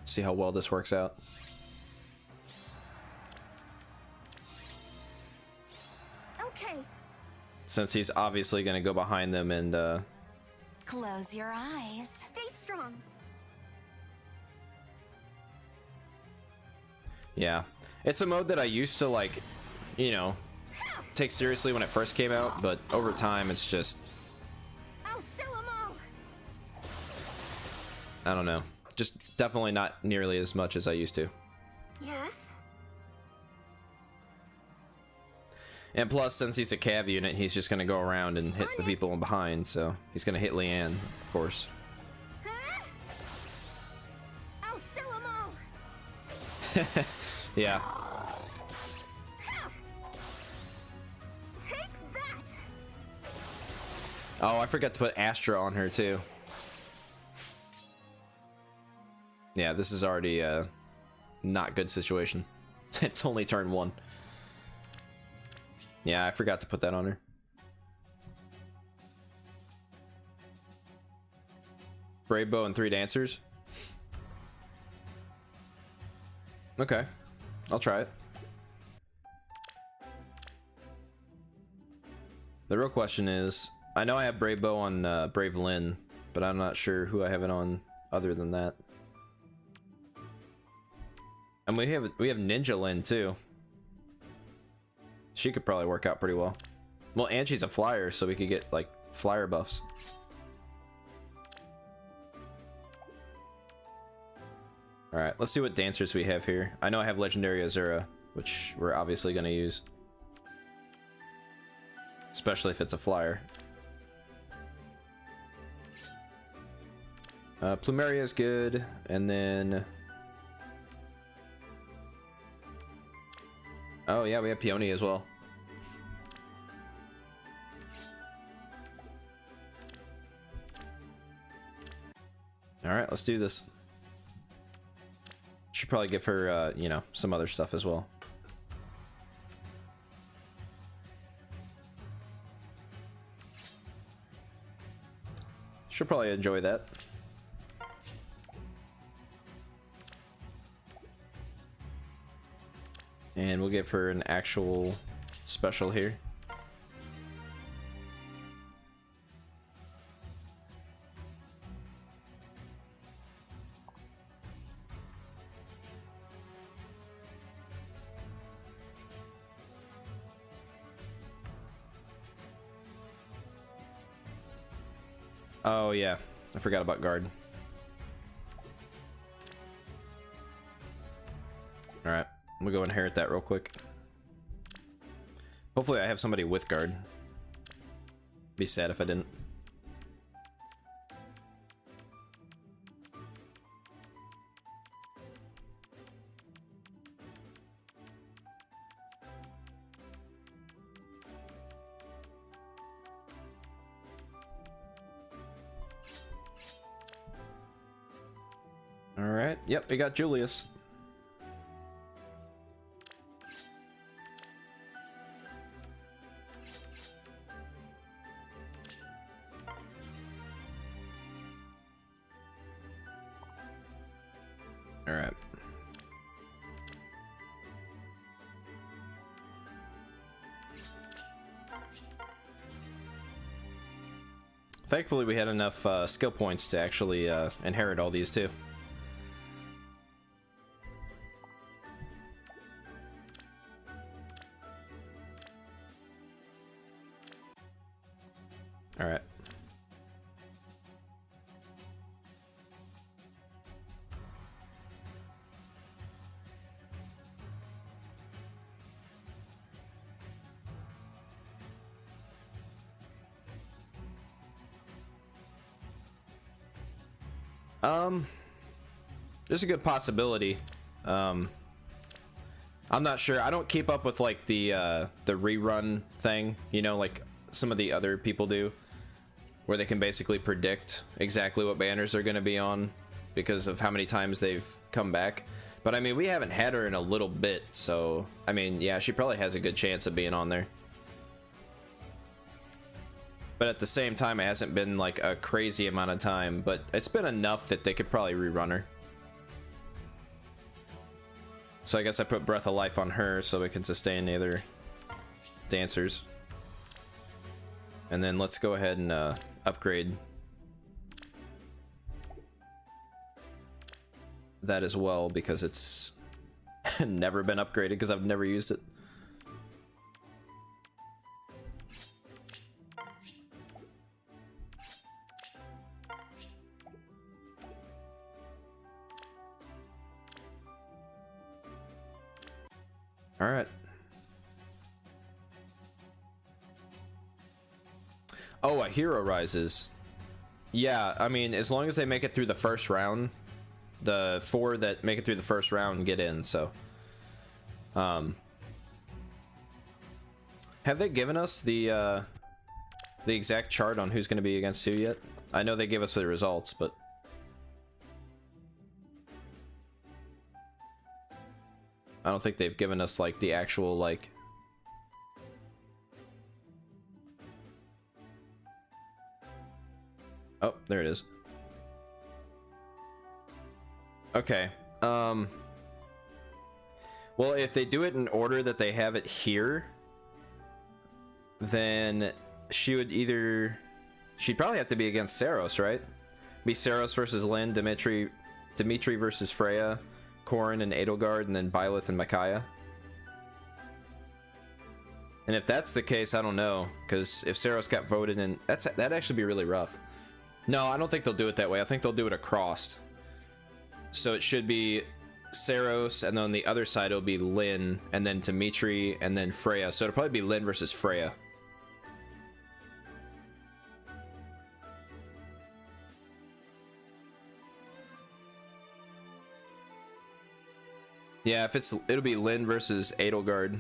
See how well this works out. Okay. Since he's obviously going to go behind them and Close your eyes. Stay strong. yeah. It's a mode that I used to like, you know, take seriously when it first came out, but over time it's just, I'll show 'em all. I don't know. Just definitely not nearly as much as I used to. Yes. And plus, since he's a cav unit, he's just going to go around and hit the people in behind, so he's going to hit Leanne, of course. Huh? I'll show 'em all. Yeah. Take that. Oh, I forgot to put Astra on her, too. Yeah, this is already a not good situation. It's only turn 1. Yeah, I forgot to put that on her. Brave Bow and 3 Dancers. Okay, I'll try it. The real question is, I know I have Brave Bow on Brave Lynn, but I'm not sure who I have it on other than that. And we have Ninja Lynn too. She could probably work out pretty well. Well, and she's a flyer, so we could get like flyer buffs. All right, let's see what dancers we have here. I know I have Legendary Azura, which we're obviously going to use. especially if it's a flyer. Plumeria is good, and then... Oh yeah, we have Peony as well. Alright, let's do this. Should probably give her, you know, some other stuff as well. She'll probably enjoy that. And we'll give her an actual special here. Oh yeah, I forgot about guard. Alright, I'm gonna go inherit that real quick. Hopefully I have somebody with guard. Be sad if I didn't. Alright, yep, we got Julius. Alright. Thankfully we had enough skill points to actually inherit all these too. Alright. There's a good possibility. I'm not sure. I don't keep up with like the rerun thing, you know, like some of the other people do, where they can basically predict exactly what banners they're going to be on because of how many times they've come back. But I mean, we haven't had her in a little bit, so I mean, yeah, she probably has a good chance of being on there. But at the same time, it hasn't been like a crazy amount of time, but it's been enough that they could probably rerun her. So I guess I put Breath of Life on her so we can sustain the other dancers. And then let's go ahead and upgrade that as well, because it's never been upgraded because I've never used it. All right. Oh, a hero rises. Yeah, I mean, as long as they make it through the first round, the 4 that make it through the first round get in, so. Have they given us the exact chart on who's going to be against who yet? I know they give us the results, but I don't think they've given us like the actual like. Oh, there it is. Okay. Well, if they do it in order that they have it here, then she'd probably have to be against Saros, right? Be Saros versus Lyn, Dimitri versus Freya, Corrin and Edelgard, and then Byleth and Micaiah. And if that's the case, I don't know, because if Saros got voted in, that'd actually be really rough. No, I don't think they'll do it that way. I think they'll do it across. So it should be Saros, and then on the other side it'll be Lyn, and then Dimitri, and then Freya. So it'll probably be Lyn versus Freya. Yeah, if it'll be Lyn versus Edelgard.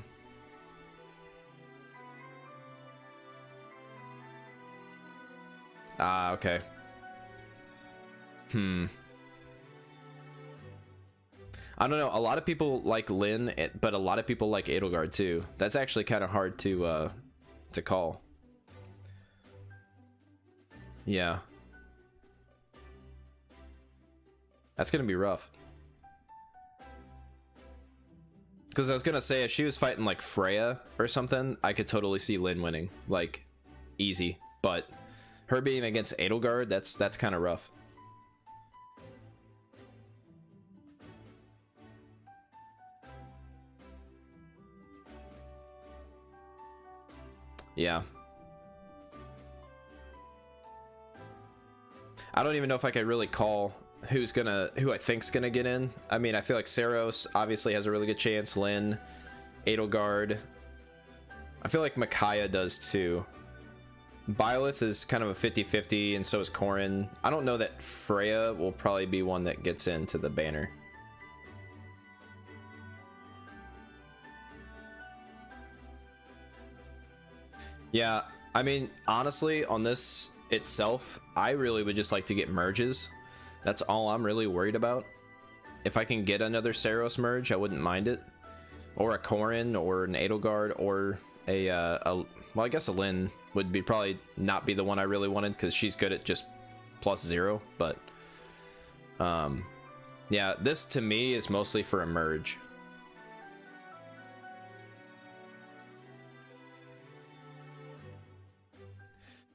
Ah, okay. I don't know. A lot of people like Lyn, but a lot of people like Edelgard too. That's actually kind of hard to call. Yeah. That's gonna be rough. Because I was gonna say, if she was fighting like Freya or something, I could totally see Lyn winning, like easy. But her being against Edelgard, that's kind of rough. Yeah. I don't even know if I could really call who I think's gonna get in. I mean, I feel like Saros obviously has a really good chance. Lyn, Edelgard. I feel like Micaiah does too. Byleth is kind of a 50-50, and so is Corrin. I don't know that Freya will probably be one that gets into the banner. Yeah, I mean, honestly, on this itself, I really would just like to get merges. That's all I'm really worried about. If I can get another Saros merge, I wouldn't mind it. Or a Corrin, or an Edelgard, or well, I guess a Lyn would be probably not be the one I really wanted, because she's good at just +0, but yeah, this to me is mostly for a merge.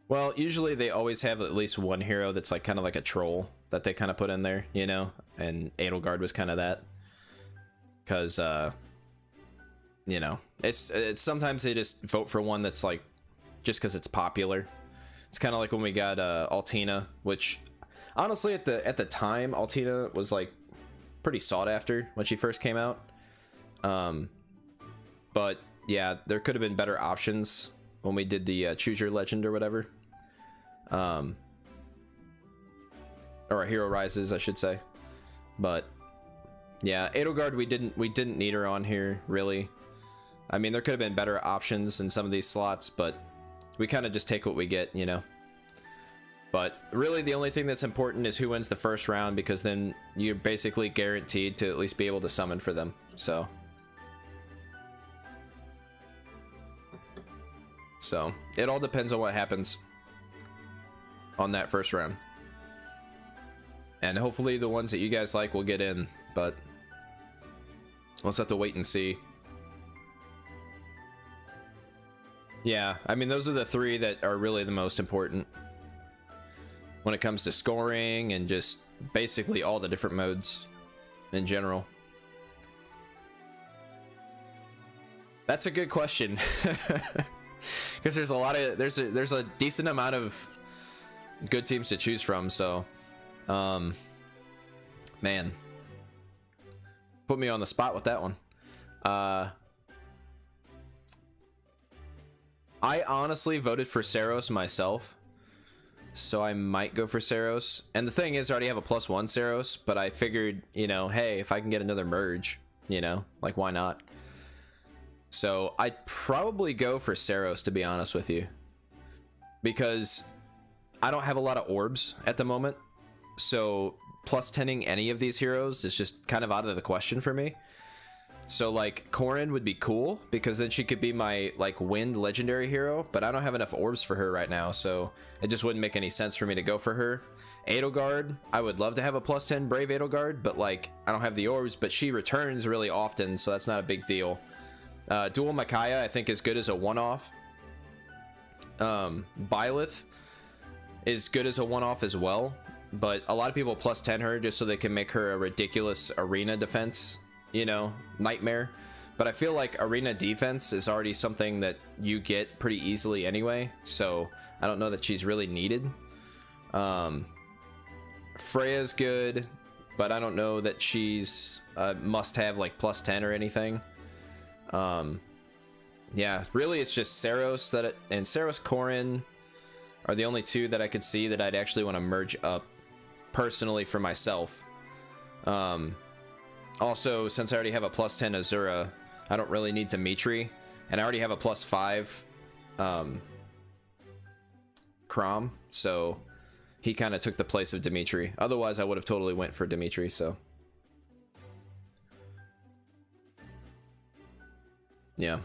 Well, usually they always have at least one hero that's like kind of like a troll that they kind of put in there, you know, and Edelgard was kind of that, because you know, it's sometimes they just vote for one that's like just because it's popular. It's kind of like when we got Altina, which honestly at the time Altina was like pretty sought after when she first came out, but yeah, there could have been better options when we did the choose your legend or whatever, or a Hero Rises, I should say. But yeah, Edelgard, we didn't need her on here really. I mean, there could have been better options in some of these slots, but we kind of just take what we get, you know. But really the only thing that's important is who wins the first round, because then you're basically guaranteed to at least be able to summon for them. So it all depends on what happens on that first round. And hopefully the ones that you guys like will get in, but we'll just have to wait and see. Yeah, I mean, those are the three that are really the most important when it comes to scoring and just basically all the different modes in general. That's a good question. Because there's a lot of there's a decent amount of good teams to choose from, so man, put me on the spot with that one. I honestly voted for Saros myself, so I might go for Saros. And the thing is, I already have a +1 Saros, but I figured, you know, hey, if I can get another merge, you know, like, why not? So I'd probably go for Saros, to be honest with you, because I don't have a lot of orbs at the moment, so +10ing any of these heroes is just kind of out of the question for me. So like Corrin would be cool, because then she could be my like wind legendary hero, but I don't have enough orbs for her right now, so it just wouldn't make any sense for me to go for her. Edelgard, I would love to have a +10 brave Edelgard, but like I don't have the orbs, but she returns really often, so that's not a big deal. Dual Micaiah I think is good as a one-off. Byleth is good as a one-off as well, but a lot of people +10 her just so they can make her a ridiculous arena defense, you know, nightmare. But I feel like arena defense is already something that you get pretty easily anyway, so I don't know that she's really needed. Freya's good, but I don't know that she's must have like +10 or anything. Yeah, really it's just Saros and Saros Corrin are the only two that I could see that I'd actually want to merge up personally for myself. Also, since I already have a plus 10 Azura, I don't really need Dimitri, and I already have a plus 5 Crom, so he kind of took the place of Dimitri. Otherwise, I would have totally went for Dimitri, so. Yeah.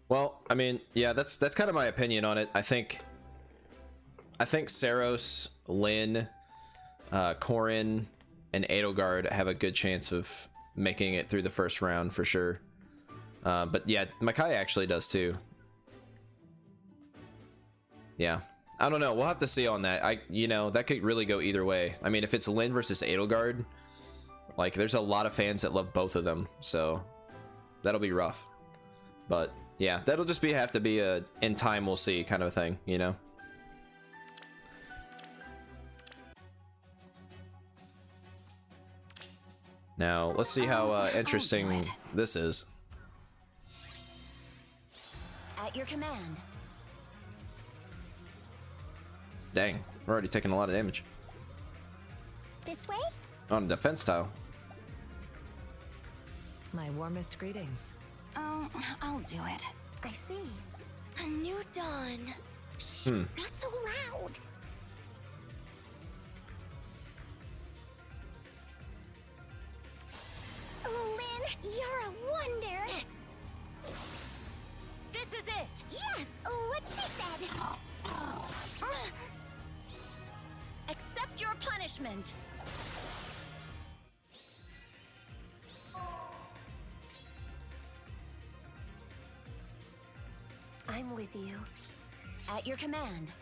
Well, I mean, yeah, that's kind of my opinion on it. I think Saros, Lyn, Corrin, and Edelgard have a good chance of making it through the first round for sure. But yeah, Makai actually does too. Yeah. I don't know. We'll have to see on that. You know, that could really go either way. I mean, if it's Lyn versus Edelgard, like, there's a lot of fans that love both of them, so that'll be rough. But yeah, that'll just have to be a in time we'll see kind of a thing, you know? Now, let's see how interesting this is. At your command. Dang, we're already taking a lot of damage. This way? On a defense tile. My warmest greetings. Oh, I'll do it. I see. A new dawn. Shh, not so loud. Lyn, you're a wonder. This is it. Yes, what she said. Accept your punishment. I'm with you. At your command.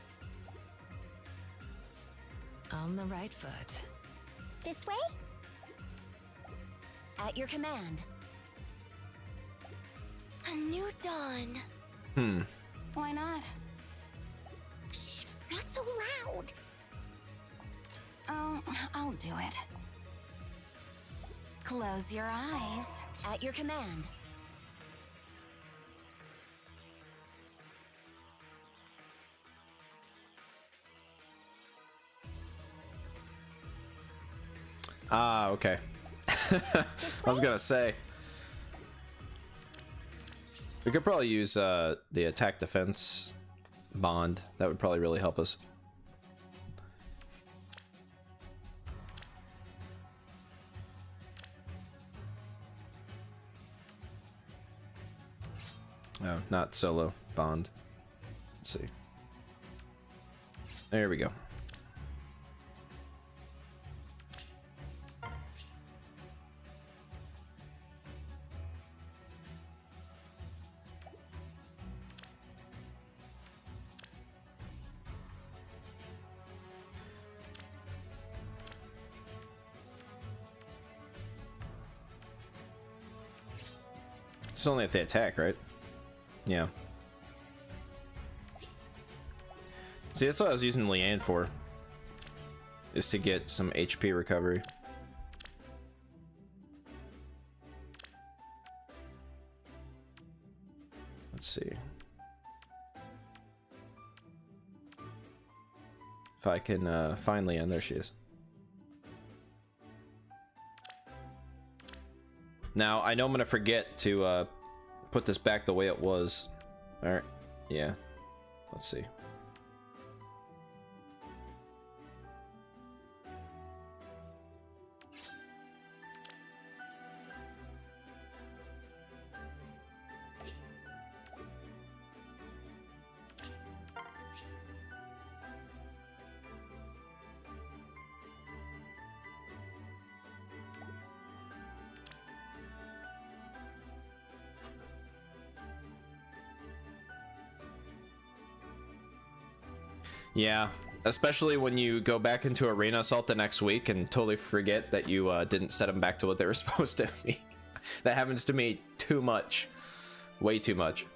On the right foot. This way? At your command. A new dawn. Why not? Shh, not so loud. Oh, I'll do it. Close your eyes. At your command. Ah, okay. I was gonna say. We could probably use the attack defense bond. That would probably really help us. Oh, not solo bond. Let's see. There we go. It's only if they attack, right? Yeah. See, that's what I was using Leanne for. Is to get some HP recovery. Let's see. If I can find Leanne. There she is. Now, I know I'm gonna forget to put this back the way it was. Alright, yeah. Let's see. Yeah, especially when you go back into Arena Assault the next week and totally forget that you didn't set them back to what they were supposed to be. That happens to me too much. Way too much.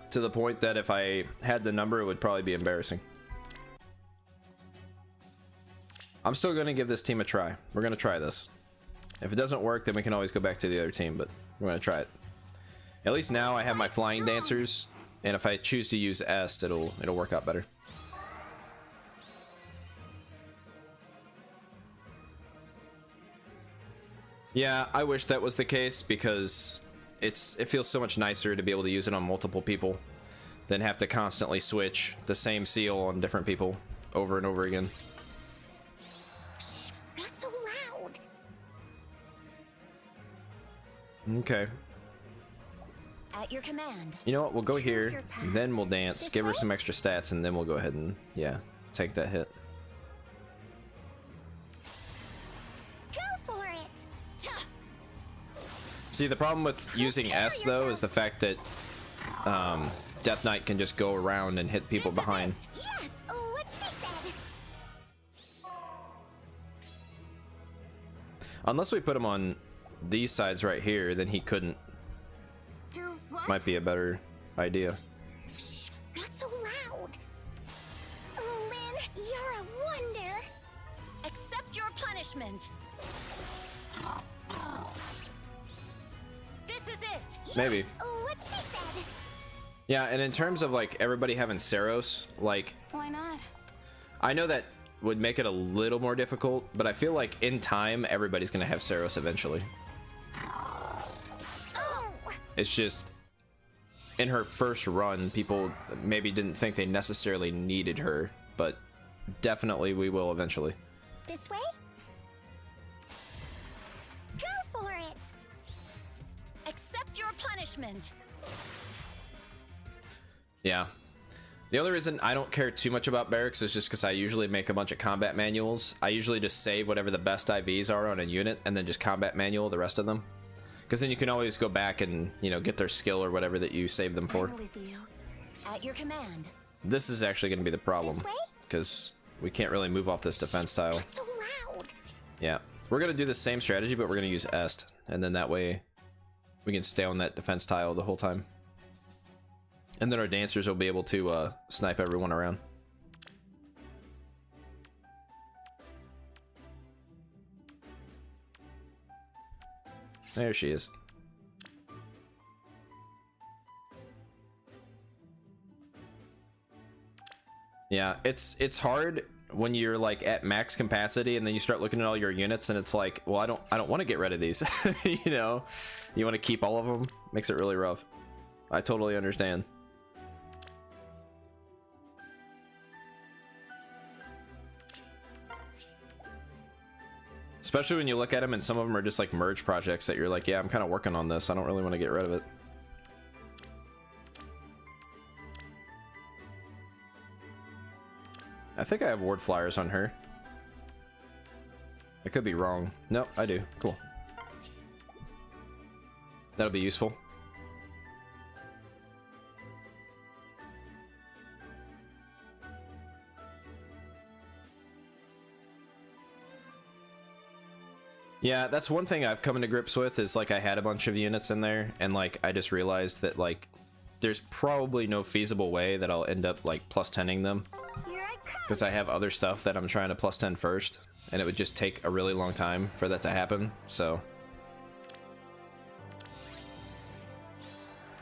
To the point that if I had the number, it would probably be embarrassing. I'm still going to give this team a try. We're going to try this. If it doesn't work, then we can always go back to the other team, but we're going to try it. At least now I have my flying dancers. And if I choose to use Est, it'll work out better. Yeah, I wish that was the case because it feels so much nicer to be able to use it on multiple people than have to constantly switch the same seal on different people over and over again. Not so loud. Okay. At your command. You know what? We'll go Choose here, your path. then we'll dance, This give her way? some extra stats, and then we'll go ahead and, yeah, take that hit. Go for it. Tuh. See, the problem with using S, though, is the fact that Death Knight can just go around and hit people This is behind. it. Yes, what she said. Unless we put him on these sides right here, then he couldn't. Do what? Might be a better idea. Not so loud. Lynn, you're a wonder. Accept your punishment. This is it. Maybe. Yes, what she said. Yeah, and in terms of, like, everybody having Saros, like, Why not? I know that would make it a little more difficult, but I feel like in time, everybody's gonna have Saros eventually. Oh, It's just, in her first run, people maybe didn't think they necessarily needed her, but definitely we will eventually. this way? Go for it. Accept your punishment. Yeah. The other reason I don't care too much about barracks is just because I usually make a bunch of combat manuals. I usually just save whatever the best IVs are on a unit and then just combat manual the rest of them. Because then you can always go back and, you know, get their skill or whatever that you saved them for. I'm with you. At your command. This is actually going to be the problem. This way? Because we can't really move off this defense tile. Not so loud. Yeah. We're going to do the same strategy, but we're going to use Est. And then that way we can stay on that defense tile the whole time. And then our dancers will be able to snipe everyone around. There she is. Yeah, it's hard when you're like at max capacity and then you start looking at all your units and it's like, well, I don't want to get rid of these. You know, you want to keep all of them. Makes it really rough. I totally understand. Especially when you look at them and some of them are just like merge projects that you're like, yeah, I'm kind of working on this. I don't really want to get rid of it. I think I have ward flyers on her. I could be wrong. Nope, I do. Cool. That'll be useful. Yeah, that's one thing I've come into grips with is like I had a bunch of units in there and like I just realized that like there's probably no feasible way that I'll end up like plus 10ing them Here I come. because I have other stuff that I'm trying to plus 10 first and it would just take a really long time for that to happen. So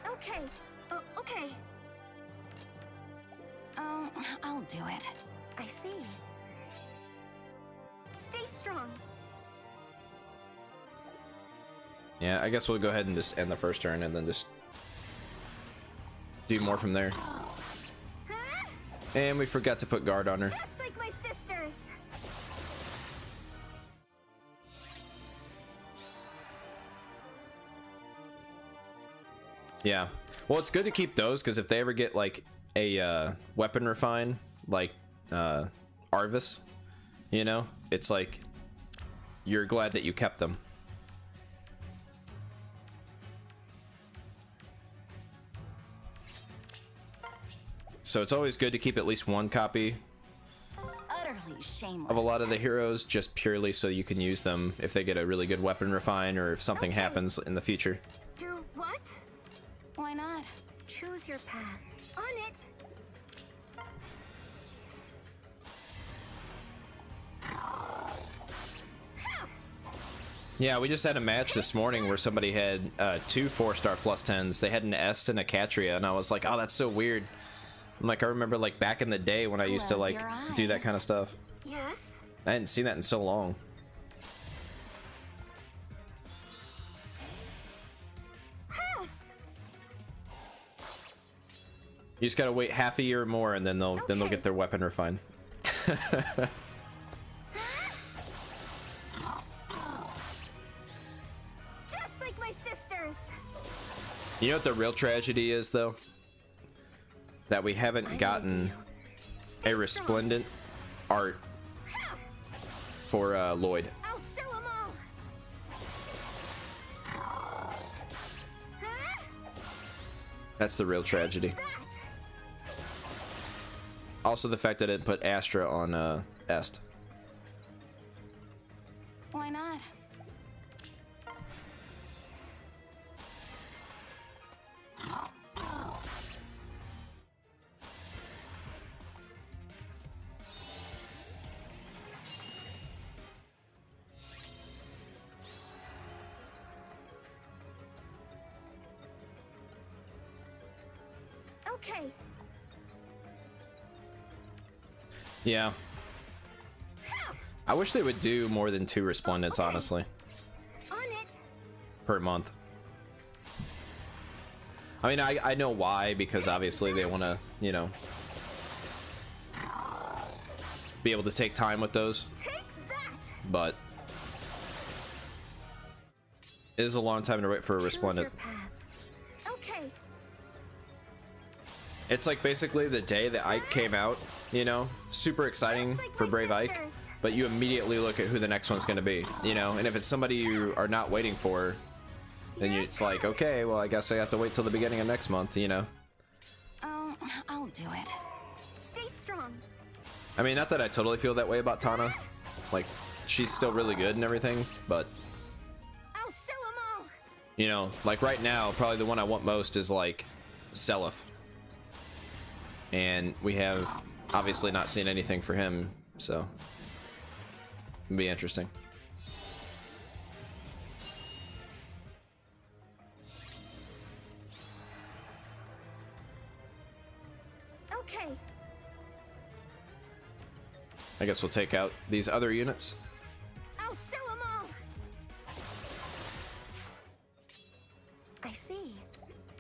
Okay. Okay. I'll do it. I see. Stay strong. yeah, I guess we'll go ahead and just end the first turn and then just do more from there. Huh? And we forgot to put guard on her. Just like my sisters. Yeah. Well, it's good to keep those because if they ever get like a weapon refine, like Arvis, you know, it's like you're glad that you kept them. So it's always good to keep at least one copy Utterly shameless. of a lot of the heroes just purely so you can use them if they get a really good weapon refine or if something Okay. happens in the future. Do what? Why not? Choose your path. On it. Yeah, we just had a match this morning where somebody had 2 4-star plus 10s. They had an Est and a Catria, and I was like, oh, that's so weird. I'm like, I remember like back in the day when I used to Close like your do that eyes. kind of stuff. Yes. I hadn't seen that in so long. You just gotta wait half a year more, and then they'll get their weapon refined. Just like my sisters. You know what the real tragedy is, though? That we haven't gotten a resplendent art for Lloyd. I'll show 'em all. Huh? That's the real tragedy. That. Also, the fact that it put Astra on Est. Why not? Okay. Yeah. I wish they would do more than 2 resplendents, Okay. honestly, On it. per month. I mean, I know why, because obviously they want to, you know, be able to take time with those, Take that. but it is a long time to wait for a Choose resplendent. your path. Okay. It's like basically the day that Ike came out, you know, super exciting Just like for my Brave Ike, sisters. but you immediately look at who the next one's going to be, you know, and if it's somebody you are not waiting for, then it's like, okay, well, I guess I have to wait till the beginning of next month, you know. Oh, I'll do it. Stay strong. I mean, not that I totally feel that way about Tana, like, she's still really good and everything, but, I'll show 'em all. you know, like right now, probably the one I want most is like Seliph, and we have obviously not seen anything for him, so it'll be interesting. Okay. I guess we'll take out these other units. I'll show 'em all. I see.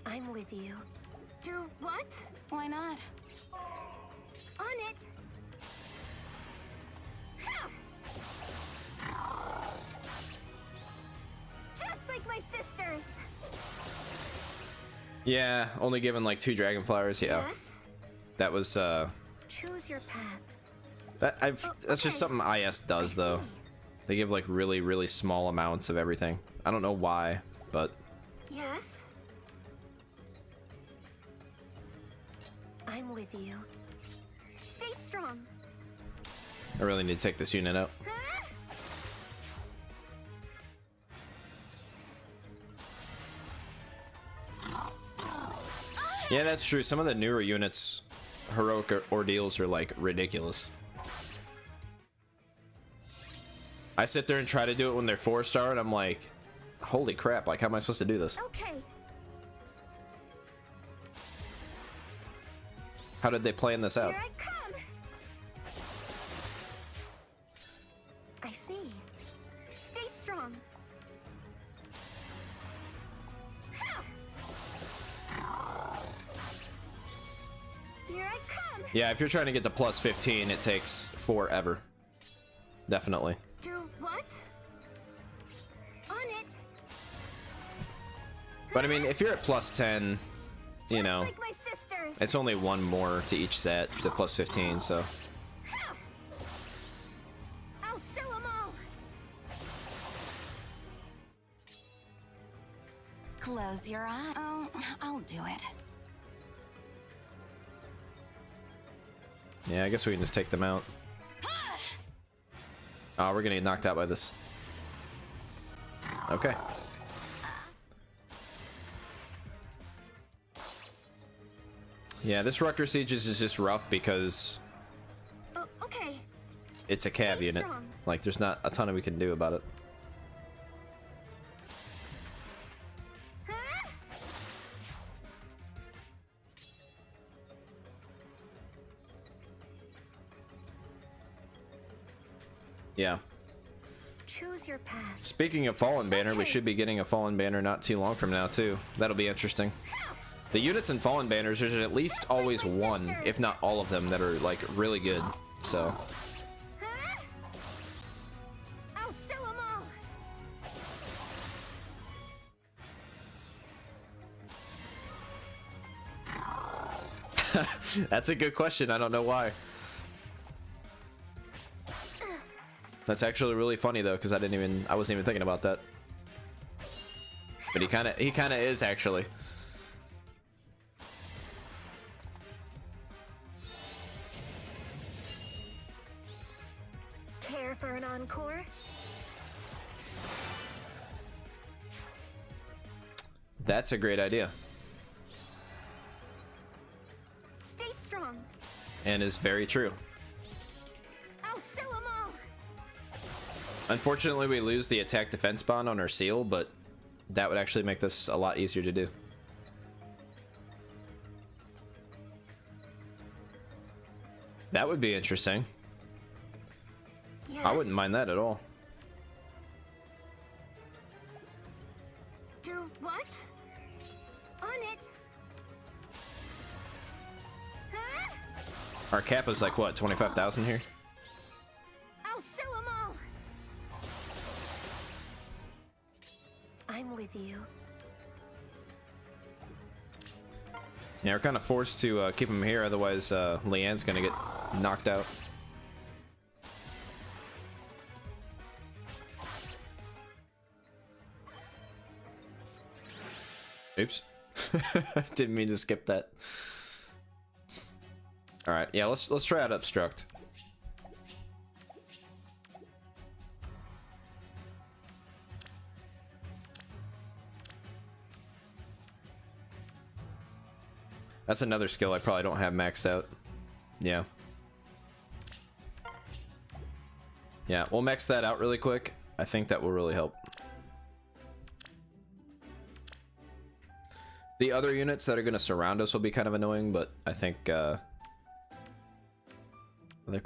I'm with you. Do what? Why not? On it. Ha! Just like my sisters. Yeah, only given like 2 dragon flowers. Yeah, Yes. that was Choose your path. that's just okay. something IS does, I though. see. They give like really small amounts of everything. I don't know why, but Yes. I'm with you. Stay strong. I really need to take this unit out. Huh? Yeah, that's true. Some of the newer units, heroic ordeals are like ridiculous. I sit there and try to do it when they're 4-star, and I'm like, holy crap, like how am I supposed to do this? Okay. How did they plan this out? Here I come. I see. Stay strong. Ha! Here I come. Yeah, if you're trying to get to plus 15, it takes forever. Definitely. Do what? On it. But I mean, if you're at plus 10, you Just know, like my sisters. it's only 1 more to each set to plus 15, so. Ha! I'll show 'em all. Close your eye. Oh, I'll do it. Yeah, I guess we can just take them out. Oh, we're gonna get knocked out by this. Okay. Yeah, this Rutger Sieges is just rough because Oh, okay. it's a cav Stay unit. strong. Like, there's not a ton we can do about it. Huh? Yeah. Choose your path. Speaking of Fallen Banner, we Okay. should be getting a Fallen Banner not too long from now, too. That'll be interesting. The units in Fallen Banners, there's at least always one, if not all of them, that are like really good. So Huh? I'll show 'em all. that's a good question. I don't know why. That's actually really funny though, because I wasn't even thinking about that. But he kind of is actually. Care for an encore? That's a great idea. Stay strong. And is very true. I'll show 'em all. Unfortunately, we lose the attack defense bond on our seal, but that would actually make this a lot easier to do. That would be interesting. Yes. I wouldn't mind that at all. Do what? On it. Huh? Our cap is like what, 25,000 here? I'll show 'em all. I'm with you. Yeah, we're kind of forced to keep him here, otherwise Leanne's gonna get knocked out. Oops. Didn't mean to skip that. All right, yeah, let's try out obstruct. That's another skill I probably don't have maxed out. Yeah. Yeah, we'll max that out really quick. I think that will really help. The other units that are going to surround us will be kind of annoying, but I think we'll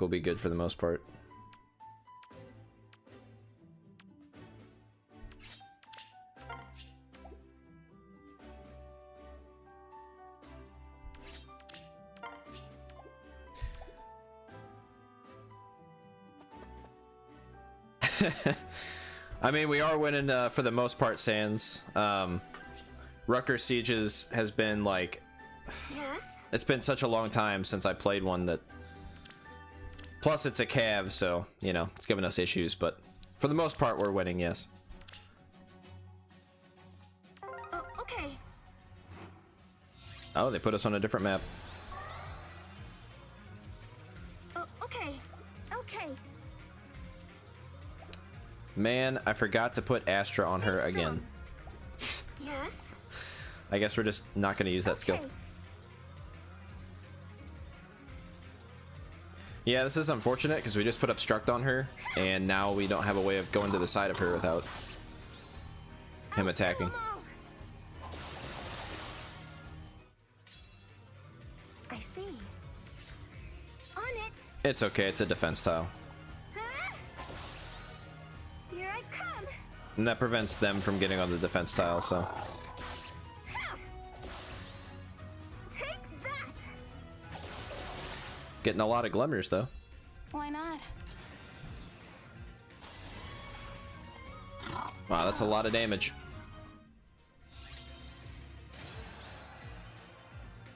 be good for the most part. I mean, we are winning for the most part, Sans. Rucker Sieges has been like... Yes? It's been such a long time since I played one that... Plus it's a cav, so, you know, it's giving us issues, but for the most part we're winning, yes. Oh, okay. Oh, they put us on a different map. Oh, okay. Okay. Man, I forgot to put Astra on her Stay again. strong. Yes? I guess we're just not going to use that skill. Okay. Yeah, this is unfortunate because we just put obstruct on her, and now we don't have a way of going to the side of her without him I'll show attacking. 'em all. I see. On it. It's okay, it's a defense tile. Huh? Here I come. And that prevents them from getting on the defense tile, so... Take that. Getting a lot of glimmers, though. Why not? Wow, that's a lot of damage.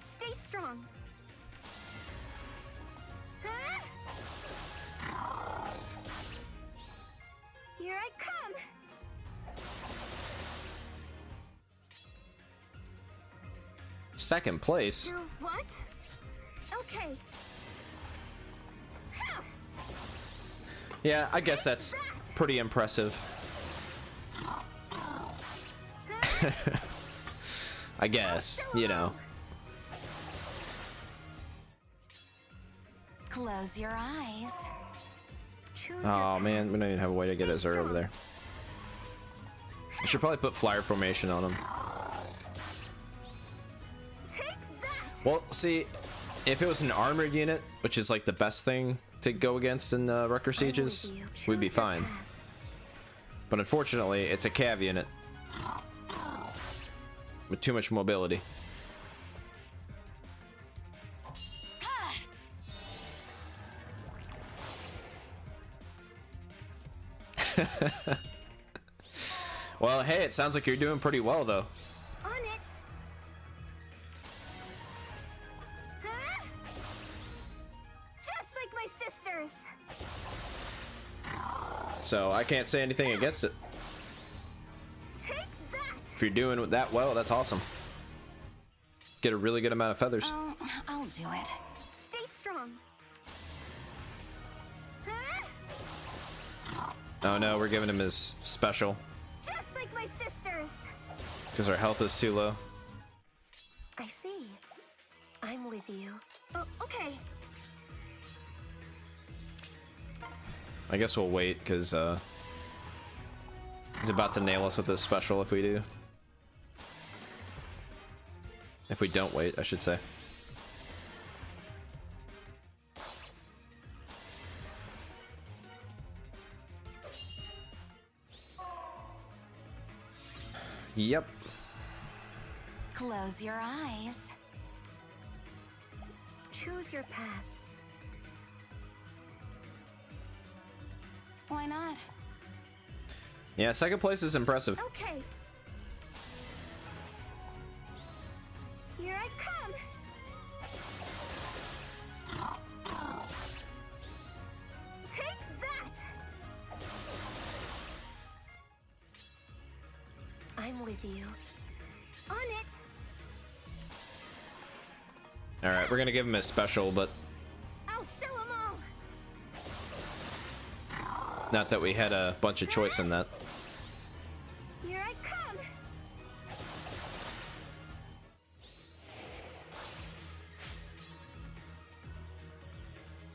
Stay strong. Huh? Here I come. Second place? Do what? Okay. Yeah, I guess that's pretty impressive. I guess, you know. Close your eyes. Choose Oh your man, we don't even have a way to get Azure over there. I should probably put flyer formation on him. Take that. Well, see, if it was an armored unit, which is like the best thing to go against in Rucker Sieges, we'd be fine. But unfortunately, it's a cav unit with too much mobility. Well, hey, it sounds like you're doing pretty well, though. On it. Huh? Just like my sisters. So I can't say anything against it. Take that. If you're doing that well, that's awesome. Get a really good amount of feathers. Oh, I'll do it. Stay strong. Huh? Oh no, we're giving him his special Just like my sisters. because our health is too low. I see. I'm with you. Oh, okay. I guess we'll wait because he's about to nail us with his special if we do. If we don't wait, I should say. Yep. Close your eyes. Choose your path. Why not? Yeah, second place is impressive. Okay. Here I come. Take that. I'm with you. On it. Alright, we're gonna give him his special, but I'll show 'em all. not that we had a bunch of choice in that. Here I come.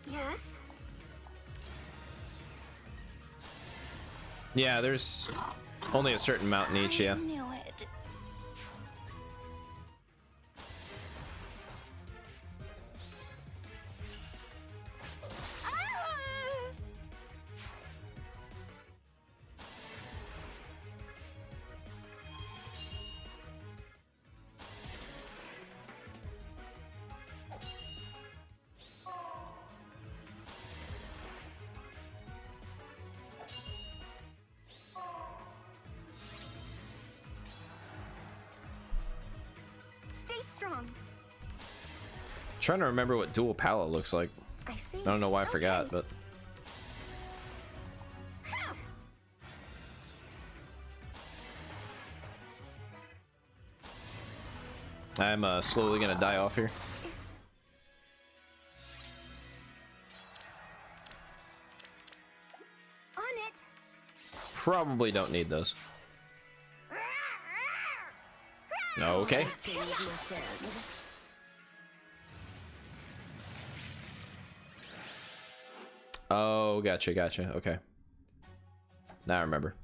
Yes. Yeah, there's only a certain amount in each, yeah. I knew it. Ah! Stay strong. Trying to remember what dual palette looks like. I see. I don't know why I forgot, Okay. but I'm slowly gonna die off here. It's on it. Probably don't need those. Okay. Things must end. Oh, gotcha, gotcha. Okay. Now I remember.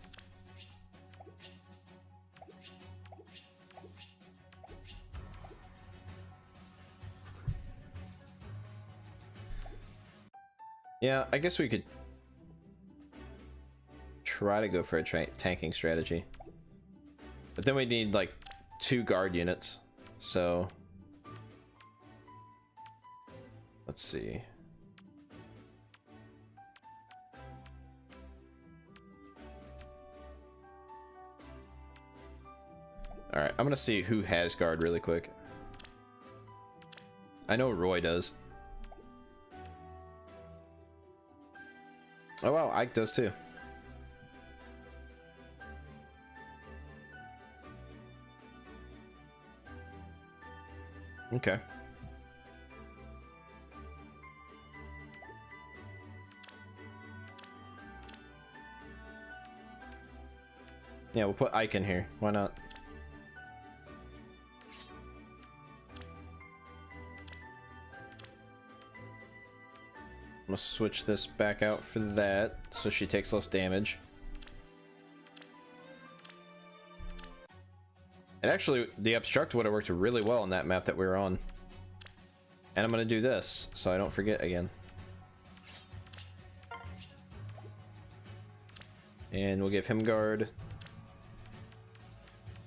Yeah, I guess we could try to go for a tanking strategy. But then we need like 2 guard units. So let's see. Alright, I'm gonna see who has guard really quick. I know Roy does. Oh wow, Ike does too. Okay. Yeah, we'll put Ike in here. Why not? I'm gonna switch this back out for that, so she takes less damage. And actually, the obstruct would have worked really well on that map that we were on. And I'm gonna do this, so I don't forget again. And we'll give him guard.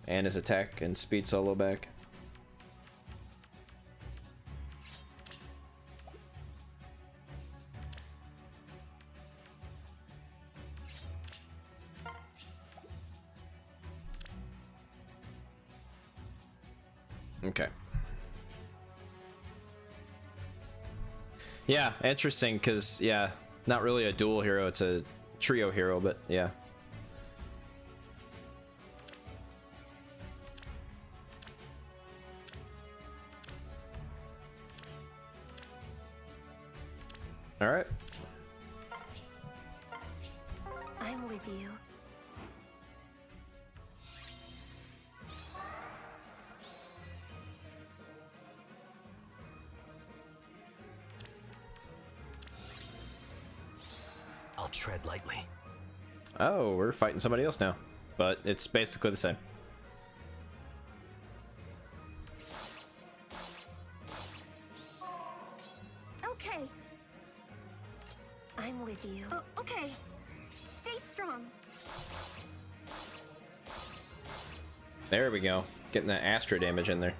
And his attack and speed solo back. Okay. Yeah, interesting, because, yeah, not really a dual hero, it's a trio hero, but yeah. All right. I'm with you. I'll tread lightly. Oh, we're fighting somebody else now, but it's basically the same. Okay. I'm with you. Oh, okay. Stay strong. There we go. Getting that Astra damage in there.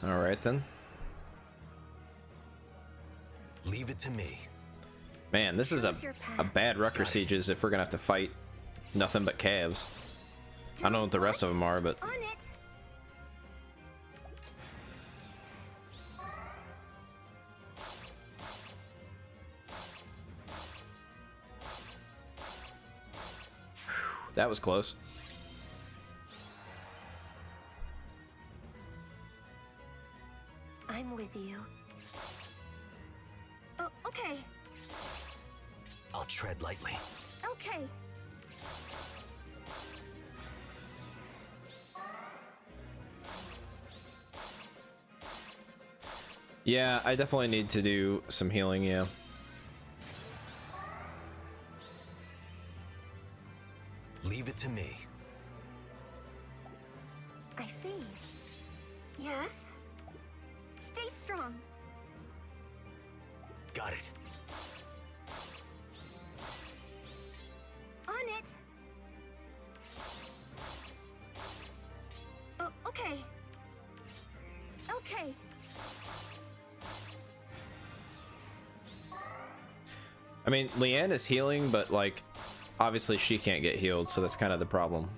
All right then. Leave it to me. Man, this is a bad Rucker Got it. Sieges if we're gonna have to fight nothing but calves. I don't know what the rest of them are, but On it. that was close. I'm with you. Oh, okay. I'll tread lightly. Okay. Yeah, I definitely need to do some healing, yeah. Leave it to me. I see. Yes. Stay strong. Got it. On it. Oh, okay. Okay. I mean, Leanne is healing, but like, obviously she can't get healed, so that's kind of the problem.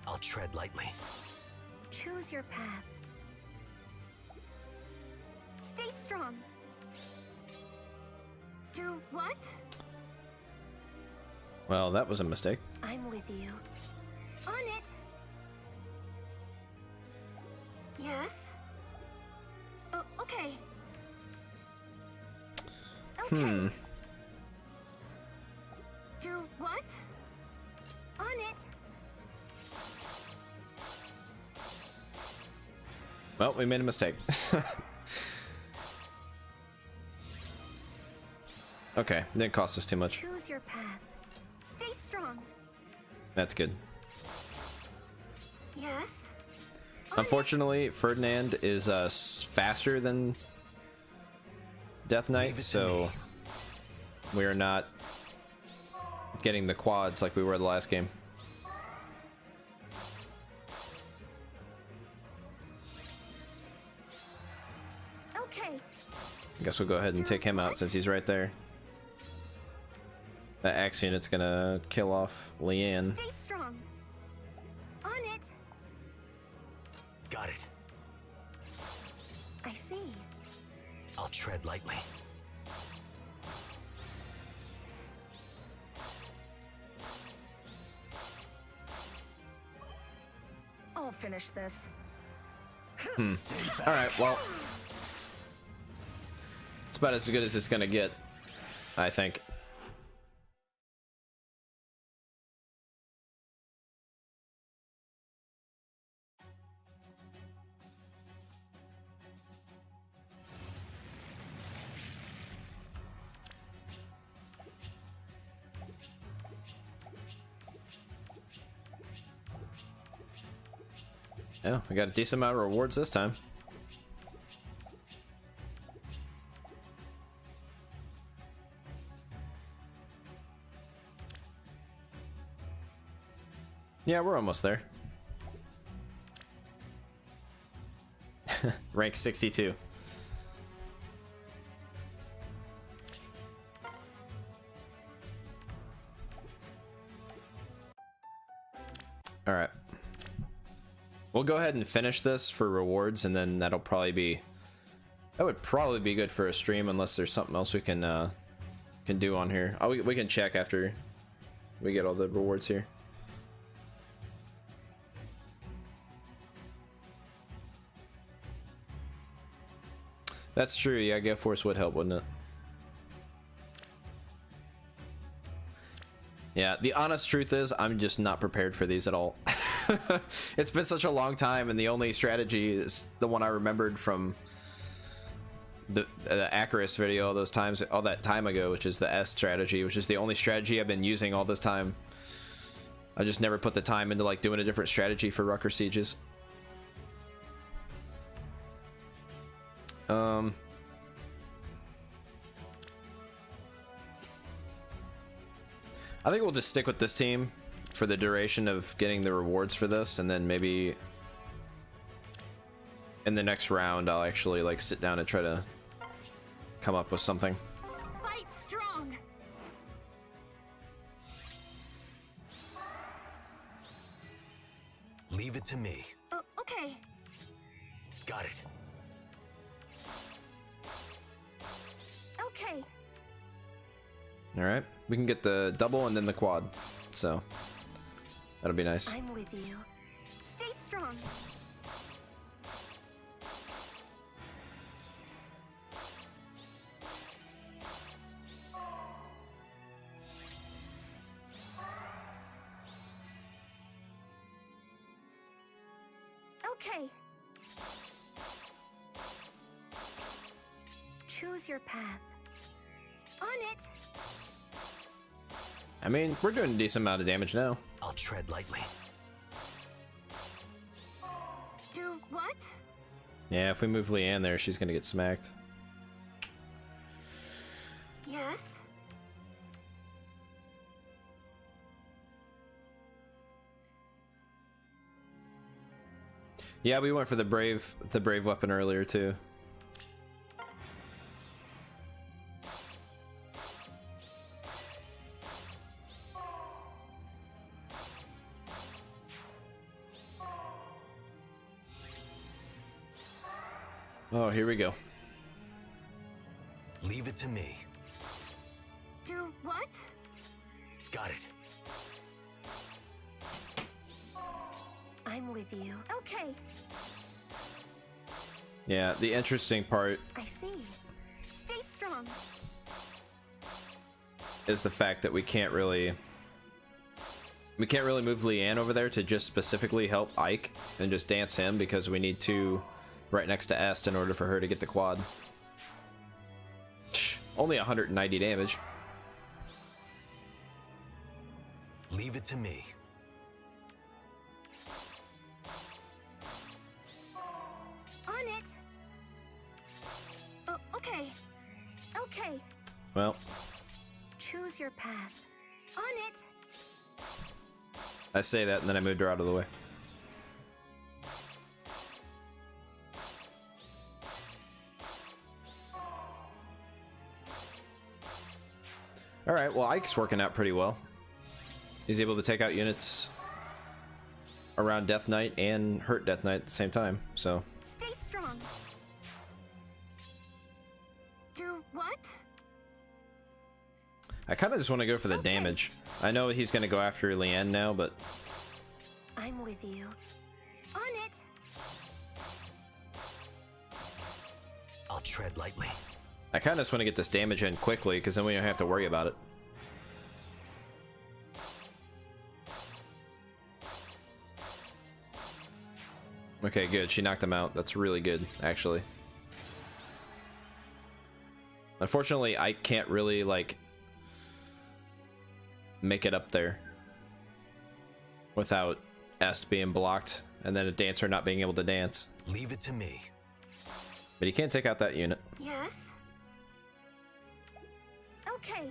I'll tread lightly. Choose your path. Stay strong. Do what? Well, that was a mistake. I'm with you. On it. Yes. Oh, okay. Okay. Do what? On it. Well, we made a mistake. Okay, didn't cost us too much. Choose your path. Stay strong. That's good. Yes. Unfortunately, Ferdinand is faster than Death Leave Knight, it to so me. we are not getting the quads like we were the last game. Okay. I guess we'll go ahead and take him out since he's right there. That axe unit's gonna kill off Leanne. Stay strong. On it. Got it. I see. I'll tread lightly. I'll finish this. Alright, well. It's about as good as it's gonna get, I think. Yeah, we got a decent amount of rewards this time. Yeah, we're almost there. Rank 62. All right. We'll go ahead and finish this for rewards, and then that would probably be good for a stream, unless there's something else we can do on here. Oh, we can check after we get all the rewards here. That's true. Yeah, Gale Force would help, wouldn't it? Yeah, the honest truth is I'm just not prepared for these at all. It's been such a long time, and the only strategy is the one I remembered from the Acaris video all that time ago, which is the S strategy, which is the only strategy I've been using all this time. I just never put the time into like doing a different strategy for Rucker Sieges. I think we'll just stick with this team for the duration of getting the rewards for this, and then maybe in the next round I'll actually like sit down and try to come up with something. Fight strong. Leave it to me. Oh, okay. Got it. Okay. All right, we can get the double and then the quad, so that'll be nice. I'm with you. Stay strong. Okay. Choose your path. On it. I mean, we're doing a decent amount of damage now. I'll tread lightly. Do what? Yeah, if we move Leanne there, she's gonna get smacked. Yes. Yeah, we went for the brave weapon earlier too. Oh, here we go. Leave it to me. Do what? Got it. I'm with you. Okay. Yeah, the interesting part I see. Stay strong. is the fact that we can't really move Leanne over there to just specifically help Ike and just dance him, because we need two right next to Est in order for her to get the quad. Only 190 damage. Leave it to me. On it. Oh, okay. Okay. Well, Choose your path. On it. I say that and then I moved her out of the way. Alright, well, Ike's working out pretty well. He's able to take out units around Death Knight and hurt Death Knight at the same time, so. Stay strong. Do what? I kind of just want to go for the Okay. damage. I know he's going to go after Leanne now, but I'm with you. On it. I'll tread lightly. I kind of just want to get this damage in quickly, because then we don't have to worry about it. Okay, good. She knocked him out. That's really good, actually. Unfortunately, I can't really, like, make it up there without Est being blocked and then a dancer not being able to dance. Leave it to me. But he can't take out that unit. Yes. Okay.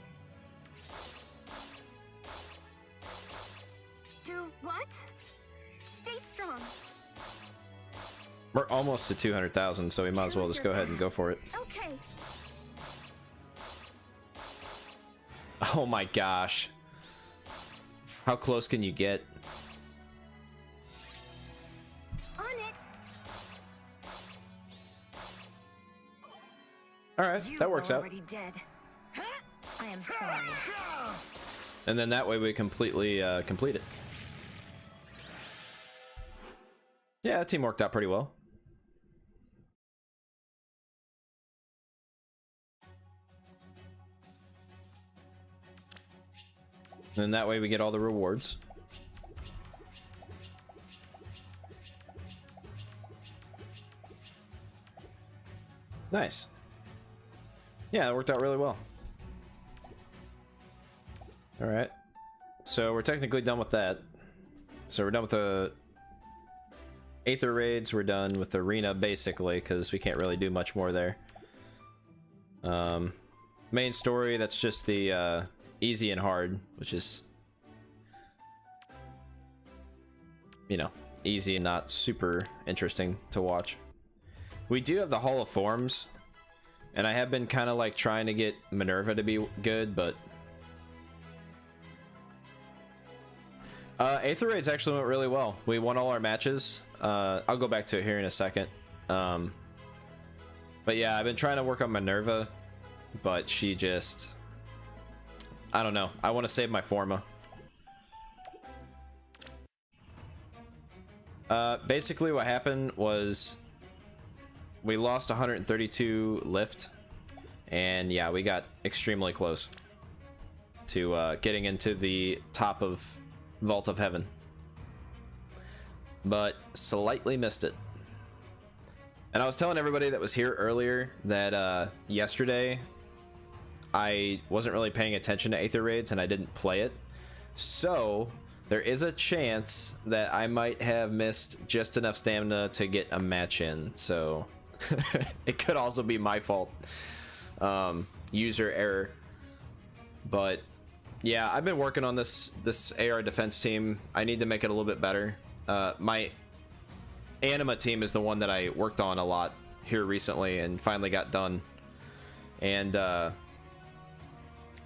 Do what? Stay strong. We're almost to 200,000, so we might as well just go ahead and go for it. Okay. Oh my gosh. How close can you get? All right, that works out. Already dead. I am sorry. And then that way we completely complete it. Yeah, that team worked out pretty well. And then that way we get all the rewards. Nice. Yeah, it worked out really well. All right. So we're technically done with that. So we're done with the Aether raids. We're done with the arena basically because we can't really do much more there. Main story, that's just the easy and hard, which is, you know, easy and not super interesting to watch. We do have the Hall of Forms, and I have been kind of like trying to get Minerva to be good, but Aether raids actually went really well. We won all our matches. I'll go back to it here in a second. But yeah, I've been trying to work on Minerva, but she just, I don't know. I want to save my Forma. Basically what happened was we lost 132 lift, and yeah, we got extremely close to getting into the top of Vault of Heaven, but slightly missed it. And I was telling everybody that was here earlier that yesterday I wasn't really paying attention to Aether raids and I didn't play it, so there is a chance that I might have missed just enough stamina to get a match in. So it could also be my fault, user error. But yeah, I've been working on this AR defense team. I need to make it a little bit better. My Anima team is the one that I worked on a lot here recently and finally got done. And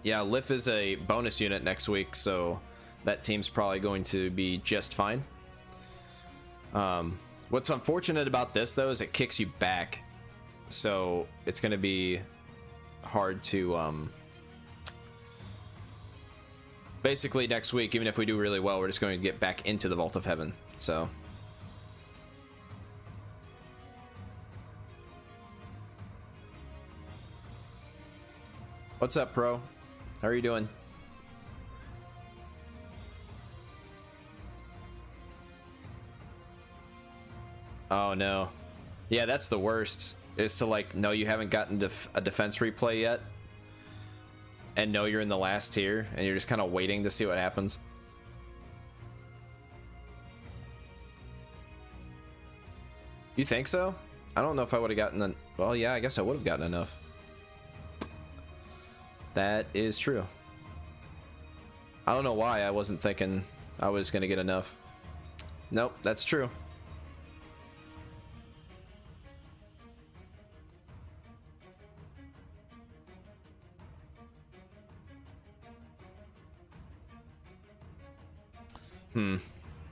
yeah, Lif is a bonus unit next week, so that team's probably going to be just fine. What's unfortunate about this though is it kicks you back, so it's going to be hard to basically next week, even if we do really well, we're just going to get back into the Vault of Heaven. So what's up, Pro? How are you doing? Oh no. Yeah, that's the worst, is to like know you haven't gotten a defense replay yet and know you're in the last tier and you're just kind of waiting to see what happens. You think so? I don't know if I would have gotten well, yeah, I guess I would have gotten enough. That is true. I don't know why I wasn't thinking I was gonna get enough. Nope, that's true.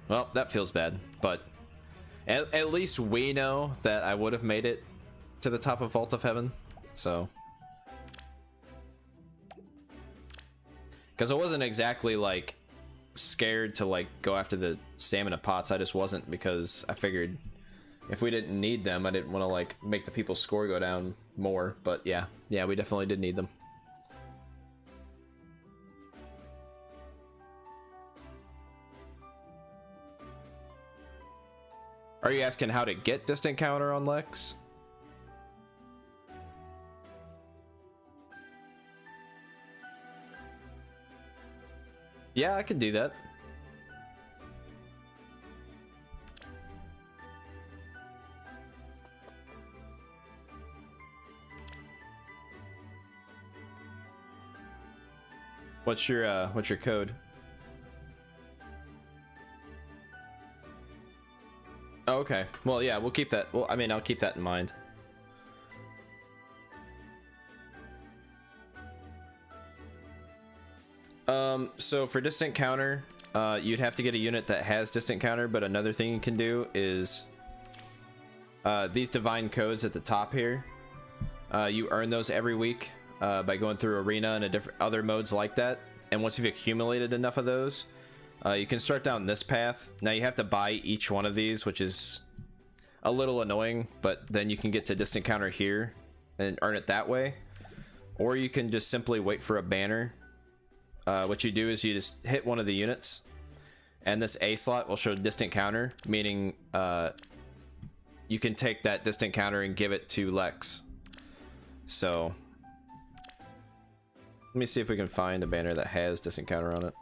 Well, that feels bad, but at least we know that I would have made it to the top of Vault of Heaven, so. Because I wasn't exactly like scared to like go after the stamina pots. I just wasn't, because I figured if we didn't need them, I didn't want to like make the people's score go down more. But yeah, we definitely did need them. Are you asking how to get distant counter on Lex? Yeah, I can do that. What's your code? Oh, okay. Well, yeah, we'll keep that. Well, I mean, I'll keep that in mind. So for distant counter, you'd have to get a unit that has distant counter, but another thing you can do is these divine codes at the top here. You earn those every week by going through arena and other modes like that. And once you've accumulated enough of those, you can start down this path. Now you have to buy each one of these, which is a little annoying, but then you can get to distant counter here and earn it that way. Or you can just simply wait for a banner. What you do is you just hit one of the units, and this A slot will show distant counter, meaning you can take that distant counter and give it to Lex. So let me see if we can find a banner that has distant counter on it.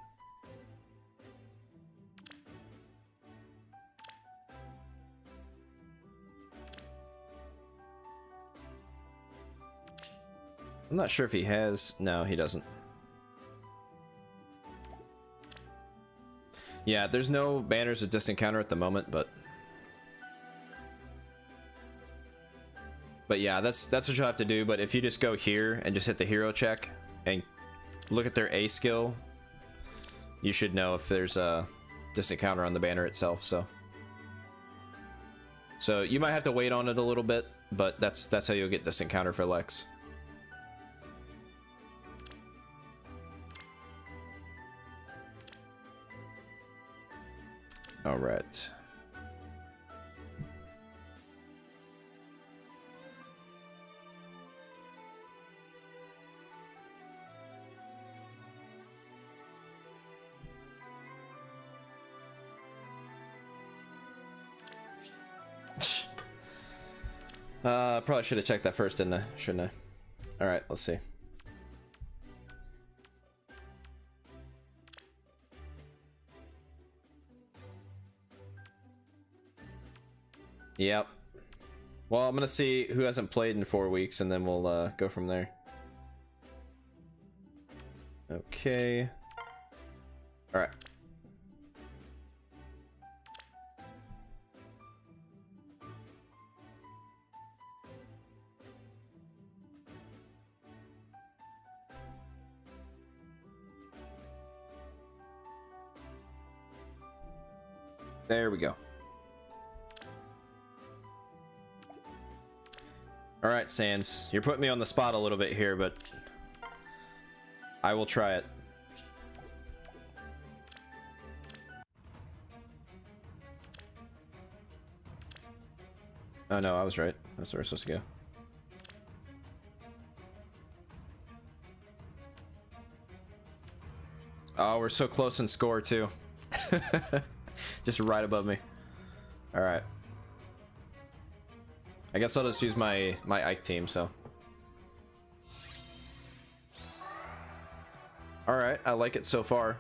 I'm not sure if he has. No, he doesn't. Yeah, there's no banners with distant counter at the moment, but yeah, that's what you'll have to do. But if you just go here and just hit the hero check and look at their A skill, you should know if there's a distant counter on the banner itself. So you might have to wait on it a little bit, but that's how you'll get distant counter for Lex. All right. Probably should have checked that first, didn't I? Shouldn't I? All right, let's see. Yep. Well, I'm gonna see who hasn't played in 4 weeks, and then we'll go from there. Okay. All right. There we go. All right, Sans, you're putting me on the spot a little bit here, but I will try it. Oh no, I was right. That's where we're supposed to go. Oh, we're so close in score too. Just right above me. All right. I guess I'll just use my Ike team, so. All right, I like it so far.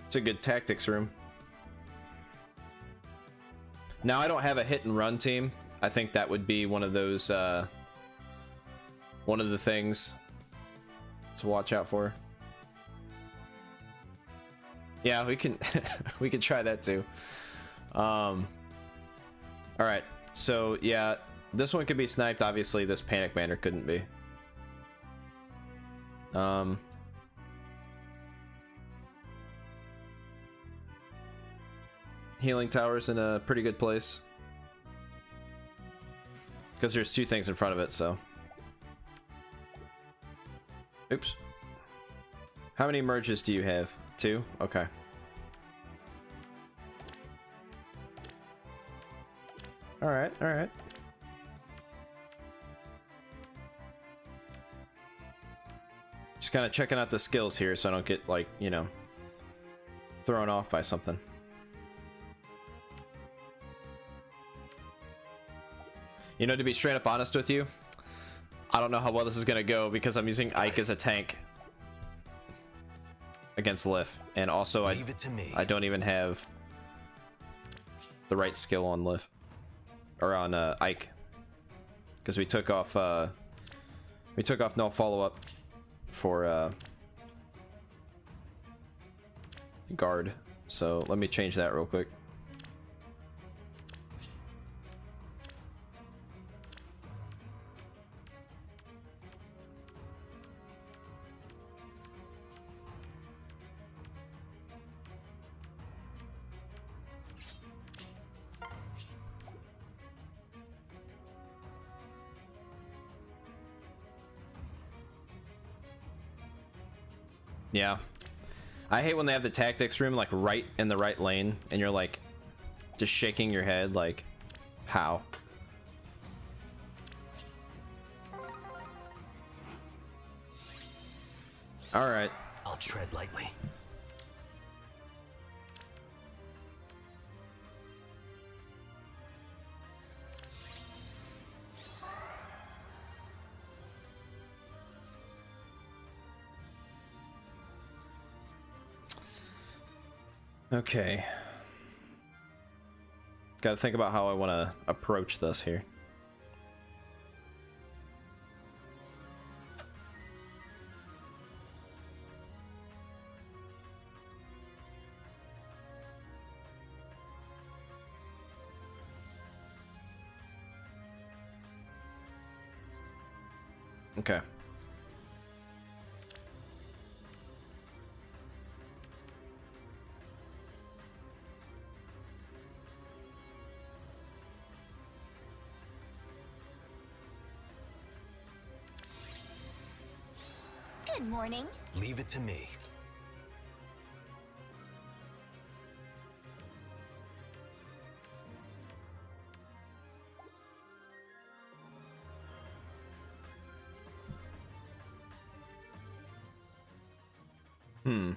It's a good tactics room. Now I don't have a hit and run team. I think that would be one of those one of the things to watch out for. Yeah, we can we can try that too. All right, so yeah, this one could be sniped. Obviously, this panic banner couldn't be. Healing tower's in a pretty good place because there's two things in front of it. So, oops. How many merges do you have? 2? Okay. All right, all right. Just kind of checking out the skills here so I don't get, like, you know, thrown off by something. You know, to be straight up honest with you, I don't know how well this is gonna go because I'm using Ike as a tank against Lif, and also I don't even have the right skill on Lif or on Ike because we took off no follow-up for guard. So let me change that real quick. Yeah. I hate when they have the tactics room like right in the right lane and you're like just shaking your head like, how? All right. I'll tread lightly. Okay. Got to think about how I want to approach this here. Okay. Good morning. Leave it to me. Hmm.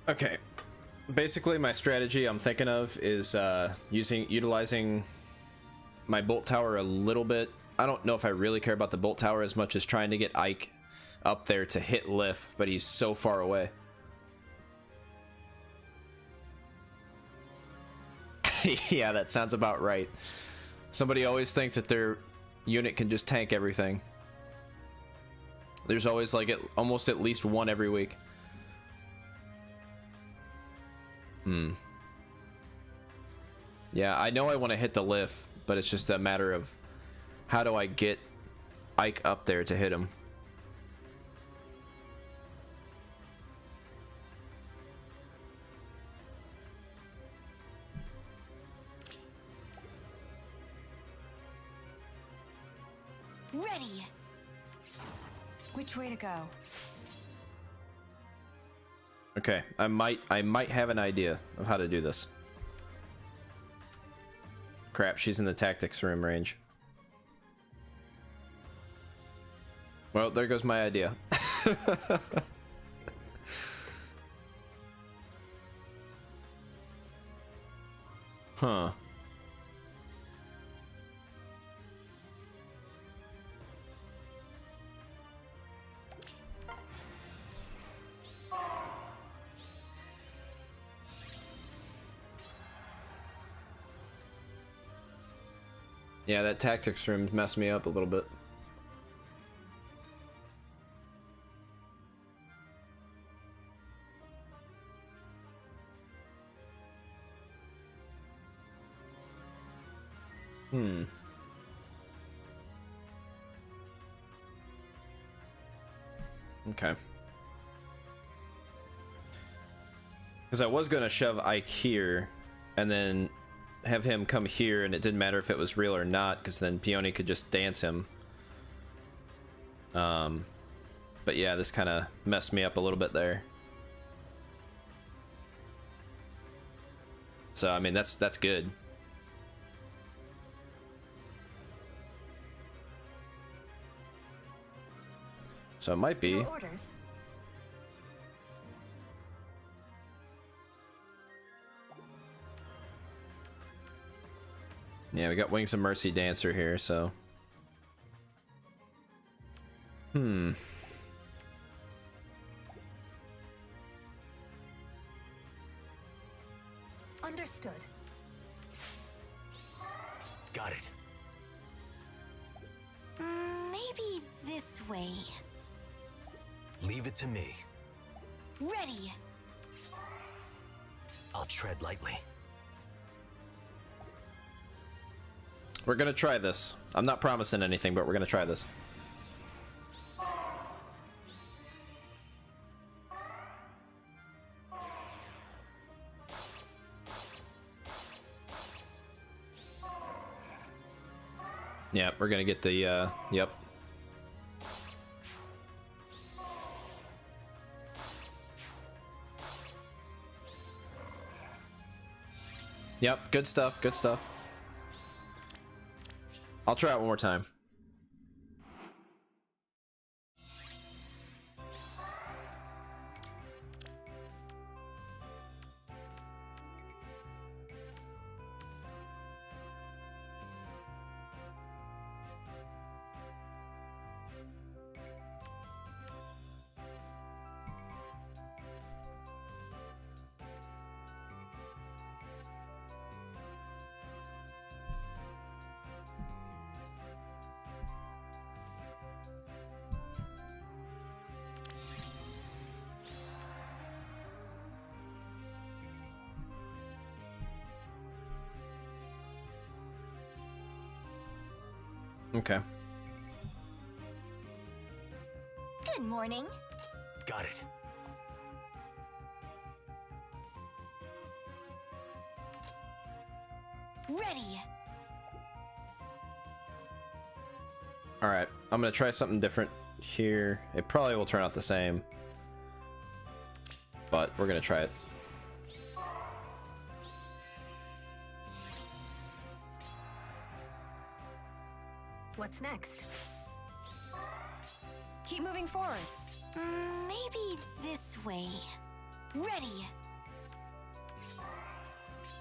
Okay. Basically, my strategy I'm thinking of is utilizing my bolt tower a little bit. I don't know if I really care about the bolt tower as much as trying to get Ike up there to hit Lif, but he's so far away. Yeah, that sounds about right. Somebody always thinks that their unit can just tank everything. There's always like almost at least one every week. Yeah, I know I want to hit the Lif, but it's just a matter of how do I get Ike up there to hit him. Ready. Which way to go? Okay, I might have an idea of how to do this. Crap, she's in the tactics room range. Well, there goes my idea. Huh. Yeah, that tactics room messed me up a little bit. Okay. Because I was going to shove Ike here and then have him come here, and it didn't matter if it was real or not, because then Peony could just dance him. But yeah, this kind of messed me up a little bit there. So, I mean, that's good. So it might be. Your orders. Yeah, we got Wings of Mercy Dancer here, so. Understood. Got it. Maybe this way. Leave it to me. Ready. I'll tread lightly. We're gonna try this. I'm not promising anything, but we're gonna try this. Yeah, we're gonna get the, yep. Yep, good stuff, good stuff. I'll try it one more time. Okay. Good morning. Got it. Ready. All right, I'm gonna try something different here. It probably will turn out the same, but we're gonna try it. What's next? Keep moving forward. Maybe this way. Ready.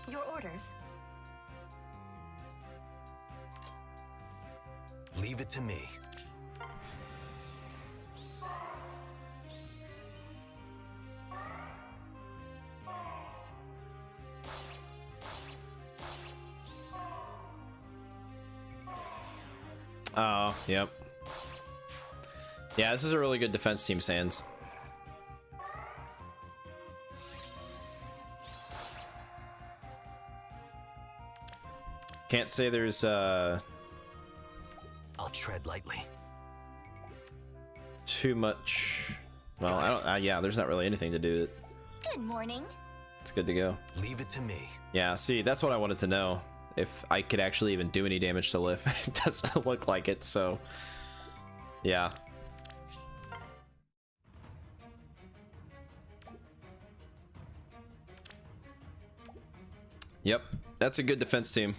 Your orders. Leave it to me. Oh, yep. Yeah, this is a really good defense team, Sans. Can't say there's I'll tread lightly. too much. Well, I don't. Yeah, there's not really anything to do. Good morning. It's good to go. Leave it to me. Yeah, see, that's what I wanted to know. If I could actually even do any damage to Lif. It doesn't look like it, so yeah. Yep, that's a good defense team.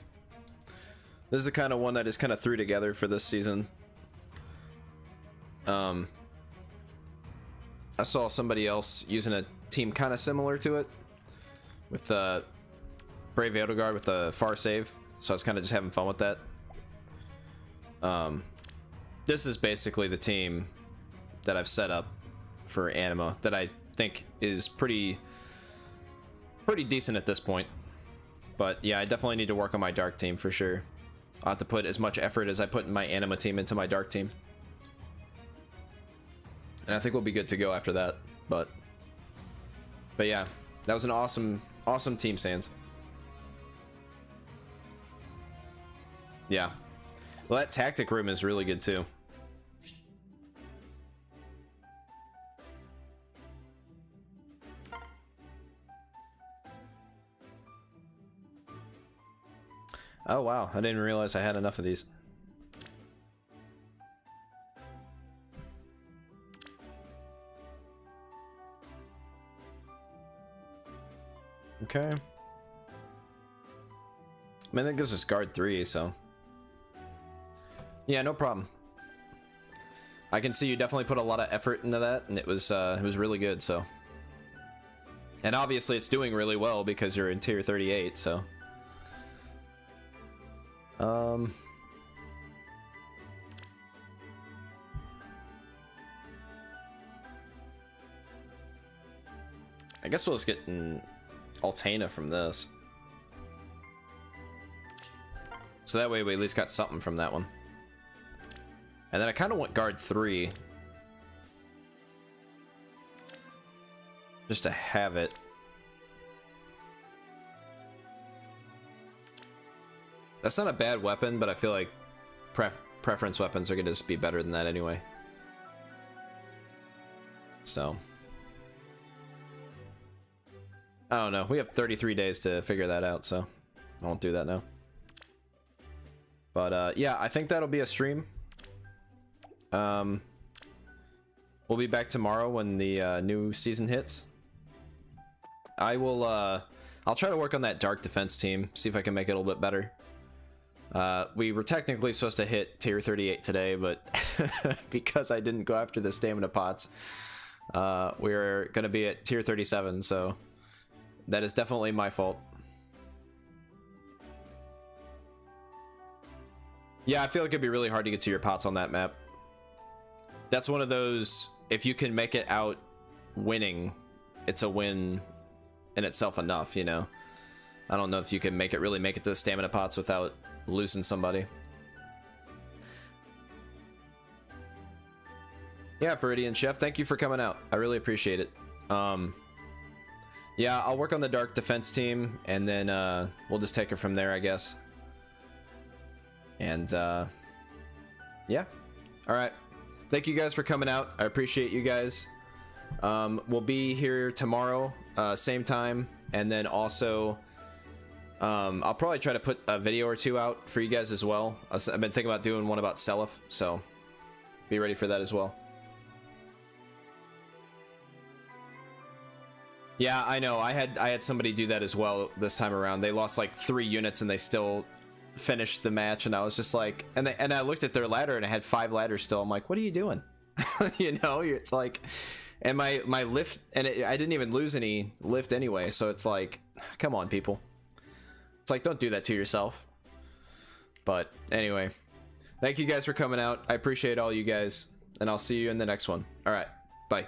This is the kind of one that is kind of threw together for this season. I saw somebody else using a team kind of similar to it with Brave Edelgard with the far save, so I was kind of just having fun with that. This is basically the team that I've set up for Anima that I think is pretty decent at this point. But yeah, I definitely need to work on my Dark team for sure. I'll have to put as much effort as I put in my Anima team into my Dark team. And I think we'll be good to go after that. But yeah, that was an awesome team, Sans. Yeah. Well, that tactic room is really good too. Oh wow, I didn't realize I had enough of these. Okay. I mean, that gives us guard 3, so yeah, no problem. I can see you definitely put a lot of effort into that, and it was really good. So, and obviously it's doing really well because you're in tier 38. So, I guess we'll just get an Altana from this. So that way we at least got something from that one. And then I kind of want guard 3. Just to have it. That's not a bad weapon, but I feel like preference weapons are gonna just be better than that anyway. So I don't know. We have 33 days to figure that out, so I won't do that now. But yeah, I think that'll be a stream. We'll be back tomorrow when the new season hits. I'll try to work on that dark defense team, see if I can make it a little bit better. We were technically supposed to hit tier 38 today, but because I didn't go after the stamina pots, we're gonna be at tier 37, so that is definitely my fault. Yeah, I feel like it'd be really hard to get to your pots on that map. That's one of those, if you can make it out winning, it's a win in itself enough, you know. I don't know if you can really make it to the stamina pots without losing somebody. Yeah, Viridian Chef, thank you for coming out. I really appreciate it. Yeah, I'll work on the dark defense team, and then we'll just take it from there, I guess. And yeah, all right. Thank you guys for coming out. I appreciate you guys. We'll be here tomorrow, same time, and then also I'll probably try to put a video or two out for you guys as well. I've been thinking about doing one about Seliph, so be ready for that as well. Yeah, I know. I had somebody do that as well this time around. They lost like 3 units and they still finished the match, and I was just like, and I looked at their ladder and I had 5 ladders still. I'm like, what are you doing? You know, it's like, and my lift, and I didn't even lose any lift anyway, so it's like, come on, people. It's like, don't do that to yourself. But anyway, thank you guys for coming out. I appreciate all you guys, and I'll see you in the next one. All right, bye.